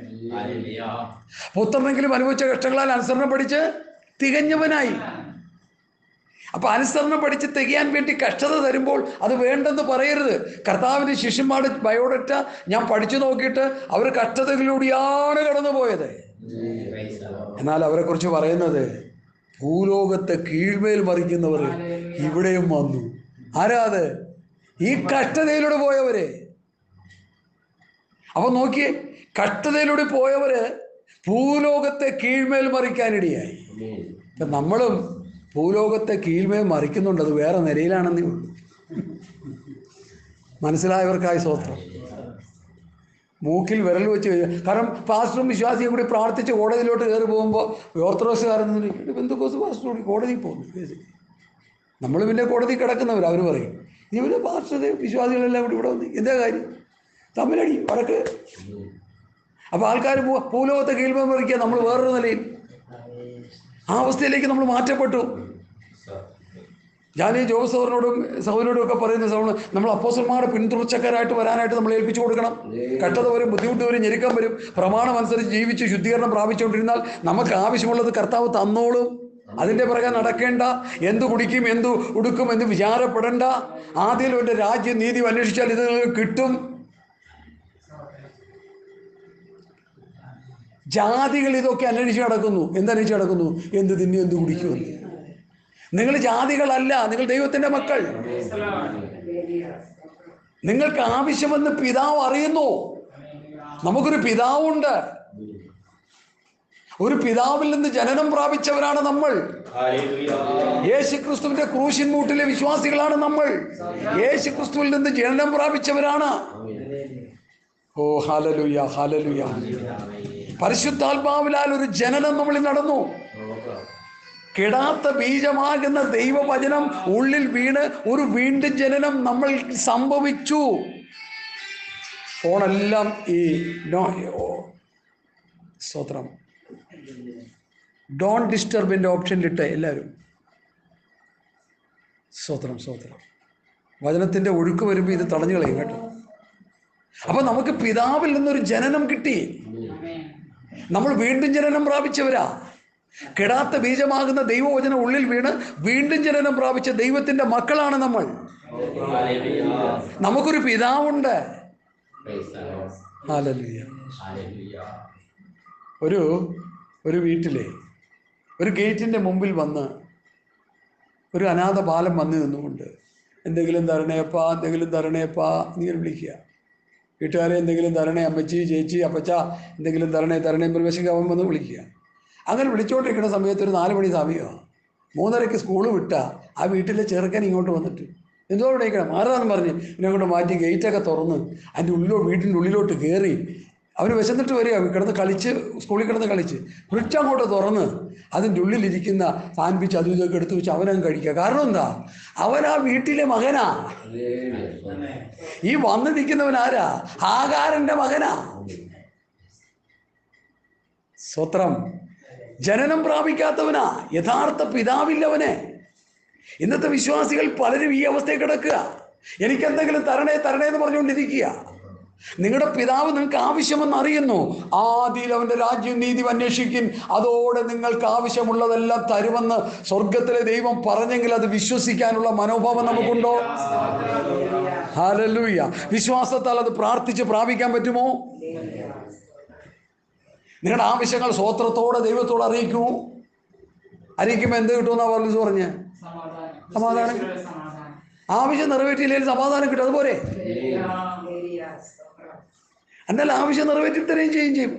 പുത്രനെങ്കിലും അനുഭവിച്ച കഷ്ടങ്ങളാൽ അനുസരണം പഠിച്ച് തികഞ്ഞവനായി. അപ്പൊ അനുസരണം പഠിച്ച് തികയാൻ വേണ്ടി കഷ്ടത തരുമ്പോൾ അത് വേണ്ടെന്ന് പറയരുത്. കർത്താവിൻ്റെ ശിഷ്യന്മാരുടെ ബയോഡേറ്റ ഞാൻ പഠിച്ചു നോക്കിയിട്ട് അവർ കഷ്ടതകളിലൂടെയാണ് കടന്നുപോയത്. എന്നാൽ അവരെ കുറിച്ച് പറയുന്നത്, ഭൂലോകത്തെ കീഴ്മേൽ മറിക്കുന്നവർ ഇവിടെയും വന്നു. ആരാത്? ഈ കഷ്ടതയിലൂടെ പോയവരെ. അപ്പൊ നോക്കിയേ, കഷ്ടതയിലൂടെ പോയവര് ഭൂലോകത്തെ കീഴ്മേൽ മറിക്കാനിടയായി. നമ്മളും ഭൂലോകത്തെ കീഴ്മേൽ മറിക്കുന്നുണ്ട്, അത് വേറെ നിലയിലാണെന്നേ ഉള്ളൂ. മനസ്സിലായവർക്കായി സ്തോത്രം. മൂക്കിൽ വിരൽ വെച്ച് കഴിഞ്ഞാൽ, കാരണം പാസ്റ്ററും വിശ്വാസിയും കൂടി പ്രാർത്ഥിച്ച് കോടതിയിലോട്ട് കയറി പോകുമ്പോൾ ഓർത്തഡോക്സുകാരൻ ബന്ധുക്കോസ് പാസ്റ്റർ കൂടി കോടതിയിൽ പോകുന്നു. നമ്മൾ പിന്നെ കോടതി കിടക്കുന്നവർ, അവർ പറയും ഇവര് പാസ്റ്റർ വിശ്വാസികളെല്ലാം കൂടി ഇവിടെ വന്ന് എന്താ കാര്യം? തമ്മിലടി, വടക്ക്. അപ്പോൾ ആൾക്കാർ ഭൂലോകത്തെ കീഴ്മേൽ മറിക്കുക, നമ്മൾ വേറൊരു നിലയിൽ. ആ അവസ്ഥയിലേക്ക് നമ്മൾ മാറ്റപ്പെട്ടു. ഞാൻ ഈ ജോസ് സഹോദരനോടും ഒക്കെ പറയുന്ന സഹോദരൻ, നമ്മൾ അപ്പോസ്തലന്മാരുടെ പിന്തുടർച്ചക്കാരായിട്ട് വരാനായിട്ട് നമ്മൾ ഏൽപ്പിച്ചു കൊടുക്കണം. കഷ്ടത വരും, ബുദ്ധിമുട്ട് വരും, ഞെരുക്കം വരും. പ്രമാണം അനുസരിച്ച് ജീവിച്ച് ശുദ്ധീകരണം പ്രാപിച്ചുകൊണ്ടിരുന്നാൽ നമുക്ക് ആവശ്യമുള്ളത് കർത്താവ് തന്നോളും. അതിൻ്റെ പിറകെ നടക്കേണ്ട. എന്തു കുടിക്കും, എന്തു ഉടുക്കും എന്ന് വിചാരപ്പെടേണ്ട. ആദ്യം എൻ്റെ രാജ്യം നീതി അന്വേഷിച്ചാൽ ഇത് കിട്ടും. ജാതികൾ ഇതൊക്കെ അന്വേഷിച്ച് നടക്കുന്നു. എന്തന്വേഷിച്ച് നടക്കുന്നു? എന്ത് തിന്നു, എന്ത് കുടിക്കുമെന്ന്. നിങ്ങൾ ജാതികളല്ല, നിങ്ങൾ ദൈവത്തിൻ്റെ മക്കൾ. നിങ്ങൾക്ക് ആവശ്യമെന്ന് പിതാവ് അറിയുന്നു. നമുക്കൊരു പിതാവുണ്ട്. ഒരു പിതാവിൽ നിന്ന് ജനനം പ്രാപിച്ചവരാണ് നമ്മൾ. യേശുക്രിസ്തുവിന്റെ ക്രൂശിൻ മൂട്ടിലെ വിശ്വാസികളാണ് നമ്മൾ. യേശുക്രിസ്തുവിൽ നിന്ന് ജനനം പ്രാപിച്ചവരാണ്. ഓ ഹല്ലേലൂയ, ഹല്ലേലൂയ. പരിശുദ്ധാത്മാവിനാൽ ഒരു ജനനം നമ്മളിൽ നടന്നു. കെടാത്ത ബീജമാകുന്ന ദൈവവചനം ഉള്ളിൽ വീണ് ഒരു വീണ്ടും ജനനം നമ്മൾ സംഭവിച്ചു. ഫോണെല്ലാം ഈ സ്തോത്രം ഡോണ്ട് ഡിസ്റ്റർബിൻ്റെ ഓപ്ഷനിലിട്ട് എല്ലാവരും. സ്തോത്രം, സ്തോത്രം. വചനത്തിൻ്റെ ഒഴുക്ക് വരുമ്പോൾ ഇത് തടഞ്ഞു കളയും കേട്ടോ. അപ്പം നമുക്ക് പിതാവിൽ നിന്നൊരു ജനനം കിട്ടി. നമ്മൾ വീണ്ടും ജനനം പ്രാപിച്ചവരാ. കെടാത്ത ബീജമാകുന്ന ദൈവവചനം ഉള്ളിൽ വീണ് വീണ്ടും ജനനം പ്രാപിച്ച ദൈവത്തിൻ്റെ മക്കളാണ് നമ്മൾ. നമുക്കൊരു പിതാവുണ്ട്. ഹല്ലേലൂയ. ഒരു വീട്ടിലെ ഒരു ഗേറ്റിൻ്റെ മുമ്പിൽ വന്ന് ഒരു അനാഥ ബാലൻ വന്ന് നിന്നുകൊണ്ട് എന്തെങ്കിലും തരണേപ്പാ, എന്തെങ്കിലും തരണേപ്പാ നീ വിളിക്കുക. വീട്ടുകാരെ എന്തെങ്കിലും തരണേ, അമ്മച്ചി, ചേച്ചി, അപ്പച്ച എന്തെങ്കിലും തരണേ പ്രവേശിക്കുക അവൻ വന്ന് വിളിക്കുക. അങ്ങനെ വിളിച്ചുകൊണ്ടിരിക്കുന്ന സമയത്ത് ഒരു 4 മണി സമയമാണ്. 3:30 സ്കൂൾ വിട്ട ആ വീട്ടിലെ ചെറുക്കൻ ഇങ്ങോട്ട് വന്നിട്ട് എന്തോ വിളിക്കണം ആരാന്ന് പറഞ്ഞ് എന്നെ കൊണ്ട് മാറ്റി ഗേറ്റൊക്കെ തുറന്ന് അതിൻ്റെ വീട്ടിൻ്റെ ഉള്ളിലോട്ട് കയറി. അവന് വിശന്നിട്ട് വരിക, കിടന്ന് കളിച്ച്, സ്കൂളിൽ കിടന്ന് കളിച്ച് ഫ്രിഡ്ജ് അങ്ങോട്ട് തുറന്ന് അതിൻ്റെ ഉള്ളിലിരിക്കുന്ന സാൻഡ്വിച്ച് അതും ഇതൊക്കെ എടുത്ത് വെച്ച് അവനങ്ങ് കഴിക്കുക. കാരണം എന്താ? അവനാ വീട്ടിലെ മകനാ. ഈ വന്ന് നിൽക്കുന്നവൻ ആരാ? ഹാഗാറിന്റെ മകനാ. സ്തോത്രം. ജനനം പ്രാപിക്കാത്തവനാ, യഥാർത്ഥ പിതാവില്ലവനെ. ഇന്നത്തെ വിശ്വാസികൾ പലരും ഈ അവസ്ഥയിൽ കിടക്കുക. എനിക്കെന്തെങ്കിലും തരണേ എന്ന് പറഞ്ഞുകൊണ്ടിരിക്കുക. നിങ്ങളുടെ പിതാവ് നിങ്ങൾക്ക് ആവശ്യമെന്ന് അറിയുന്നു. ആദിയിൽ അവൻ്റെ രാജ്യം നീതി അന്വേഷിക്കും, അതോടെ നിങ്ങൾക്ക് ആവശ്യമുള്ളതെല്ലാം തരുമെന്ന് സ്വർഗത്തിലെ ദൈവം പറഞ്ഞെങ്കിൽ അത് വിശ്വസിക്കാനുള്ള മനോഭാവം നമുക്കുണ്ടോ? ഹല്ലേലൂയ. വിശ്വാസത്താൽ അത് പ്രാർത്ഥിച്ച് പ്രാപിക്കാൻ പറ്റുമോ? നിങ്ങളുടെ ആവശ്യങ്ങൾ സ്തോത്രത്തോടെ ദൈവത്തോട് അറിയിക്കൂ. അറിയിക്കുമ്പോൾ എന്ത് കിട്ടുമെന്നാ പറഞ്ഞ് സമാധാനം. ആവശ്യം നിറവേറ്റിയില്ലെങ്കിൽ സമാധാനം കിട്ടും. അതുപോലെ എന്നാൽ ആവശ്യം നിറവേറ്റി തരുകയും ചെയ്യും.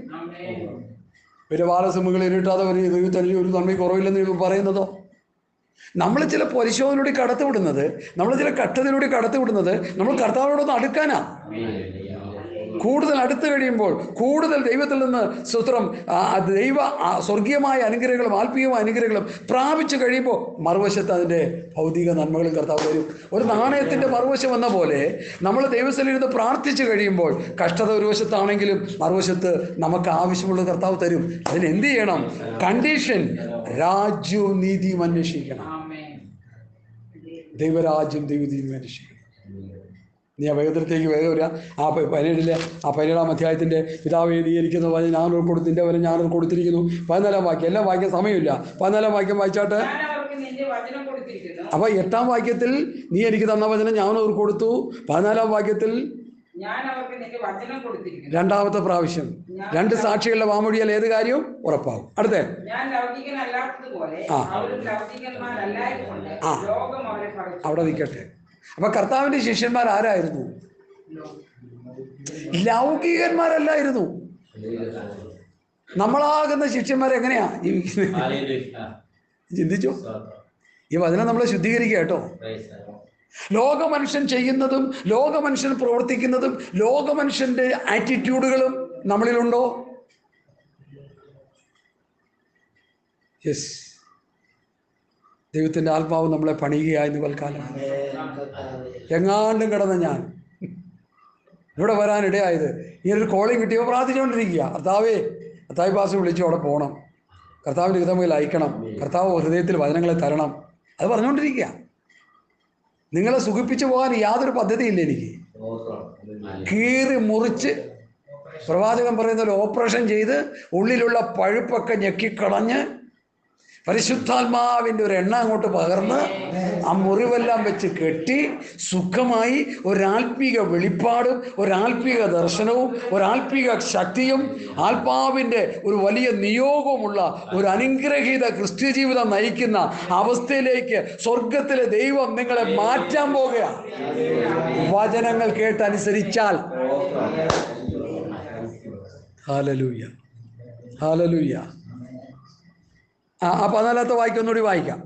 പിന്നെ ബാലസിമുകൾ ഇരുട്ടാതെ ഒരു നന്മ കുറവില്ലെന്ന് പറയുന്നതോ? നമ്മൾ ചില പരിശോധനയിലൂടെ കടത്തിവിടുന്നത്, നമ്മൾ ചില കഷ്ടതയിലൂടെ കടത്തിവിടുന്നത് നമ്മൾ കർത്താവിനോടൊന്ന് അടുക്കാനാ. കൂടുതൽ അടുത്ത് കഴിയുമ്പോൾ കൂടുതൽ ദൈവത്തിൽ നിന്ന് സ്തോത്രം ദൈവ സ്വർഗീയമായ അനുഗ്രഹങ്ങളും ആത്മീയമായ അനുഗ്രഹങ്ങളും പ്രാപിച്ചു കഴിയുമ്പോൾ മറുവശത്ത് അതിൻ്റെ ഭൗതിക നന്മകളും കർത്താവ് വരും. ഒരു നാണയത്തിൻ്റെ മറുവശം എന്ന പോലെ നമ്മൾ ദൈവസ്ഥലിരുന്ന് പ്രാർത്ഥിച്ചു കഴിയുമ്പോൾ കഷ്ടത ഒരു വശത്താണെങ്കിലും മറുവശത്ത് നമുക്ക് ആവശ്യമുള്ള കർത്താവ് തരും. അതിന് എന്ത് ചെയ്യണം? കണ്ടീഷൻ, രാജ്യവും നീതിയും അന്വേഷിക്കണം. ദൈവരാജ്യം ദൈവനീതിയും അന്വേഷിക്കണം. നീ ആ വേഗത്തിലേക്ക് വേഗം വരിക. ആ 17-ാം അധ്യായത്തിൻ്റെ പിതാവ് നീതിയിരിക്കുന്ന പോലെ ഞാനത് കൊടുത്തിൻ്റെ പോലെ ഞാനത് കൊടുത്തിരിക്കുന്നു. 14-ാം വാക്യം. എല്ലാം വായിക്കാൻ സമയമില്ല. 14-ാം വാക്യം വായിച്ചാട്ട്. അപ്പോൾ 8-ാം വാക്യത്തിൽ നീ എനിക്ക് തന്ന വചനം ഞാൻ അവർക്ക് കൊടുത്തു. 14-ാം വാക്യത്തിൽ രണ്ടാമത്തെ പ്രാവശ്യം 2 സാക്ഷികളുടെ വാമൊഴിയാൽ ഏത് കാര്യവും ഉറപ്പാകും. അടുത്ത അവിടെ നിൽക്കട്ടെ. അപ്പൊ കർത്താവിന്റെ ശിഷ്യന്മാർ ആരായിരുന്നു? ലൗകികന്മാരല്ലായിരുന്നു. നമ്മളാകുന്ന ശിഷ്യന്മാർ എങ്ങനെയാ ജീവിക്കുന്നത്? ചിന്തിച്ചു. ഈ വചനം നമ്മളെ ശുദ്ധീകരിക്കുക കേട്ടോ. ലോകമനുഷ്യൻ ചെയ്യുന്നതും ലോകമനുഷ്യൻ പ്രവർത്തിക്കുന്നതും ലോകമനുഷ്യന്റെ ആറ്റിറ്റ്യൂഡുകളും നമ്മളിലുണ്ടോ? യെസ്. ദൈവത്തിൻ്റെ ആത്മാവ് നമ്മളെ പണിയുകയായിരുന്നു. പൽക്കാലം എങ്ങാണ്ടും കിടന്ന ഞാൻ ഇവിടെ വരാനിടയായത് ഇങ്ങനൊരു കോളിങ് കിട്ടിയപ്പോൾ പ്രാർത്ഥിച്ചുകൊണ്ടിരിക്കുക. കർത്താവേ, കർത്താവ് പാസ് വിളിച്ചു അവിടെ പോകണം. കർത്താവിൻ്റെ ഹിതങ്ങളിൽ അയക്കണം, കർത്താവ് ഹൃദയത്തിൽ വചനങ്ങളെ തരണം. അത് പറഞ്ഞുകൊണ്ടിരിക്കുക. നിങ്ങളെ സുഖിപ്പിച്ചു പോകാൻ യാതൊരു പദ്ധതിയില്ല എനിക്ക്. കീറി മുറിച്ച് പ്രവാചകൻ പറയുന്ന പോലെ ഓപ്പറേഷൻ ചെയ്ത് ഉള്ളിലുള്ള പഴുപ്പൊക്കെ ഞെക്കിക്കളഞ്ഞ് പരിശുദ്ധാത്മാവിൻ്റെ ഒരു എണ്ണ അങ്ങോട്ട് പകർന്ന് ആ മുറിവെല്ലാം വെച്ച് കെട്ടി സുഖമായി ഒരാത്മീക വെളിപ്പാടും ഒരാത്മീക ദർശനവും ഒരാത്മീക ശക്തിയും ആത്മാവിൻ്റെ ഒരു വലിയ നിയോഗവുമുള്ള ഒരു അനുഗ്രഹീത ക്രിസ്ത്യ ജീവിതം നയിക്കുന്ന അവസ്ഥയിലേക്ക് സ്വർഗത്തിലെ ദൈവം നിങ്ങളെ മാറ്റാൻ പോകുകയാണ്. വചനങ്ങൾ കേട്ടനുസരിച്ചാൽ. Hallelujah, hallelujah. ആ 14 വാക്യം ഒന്നുകൂടി വായിക്കാം.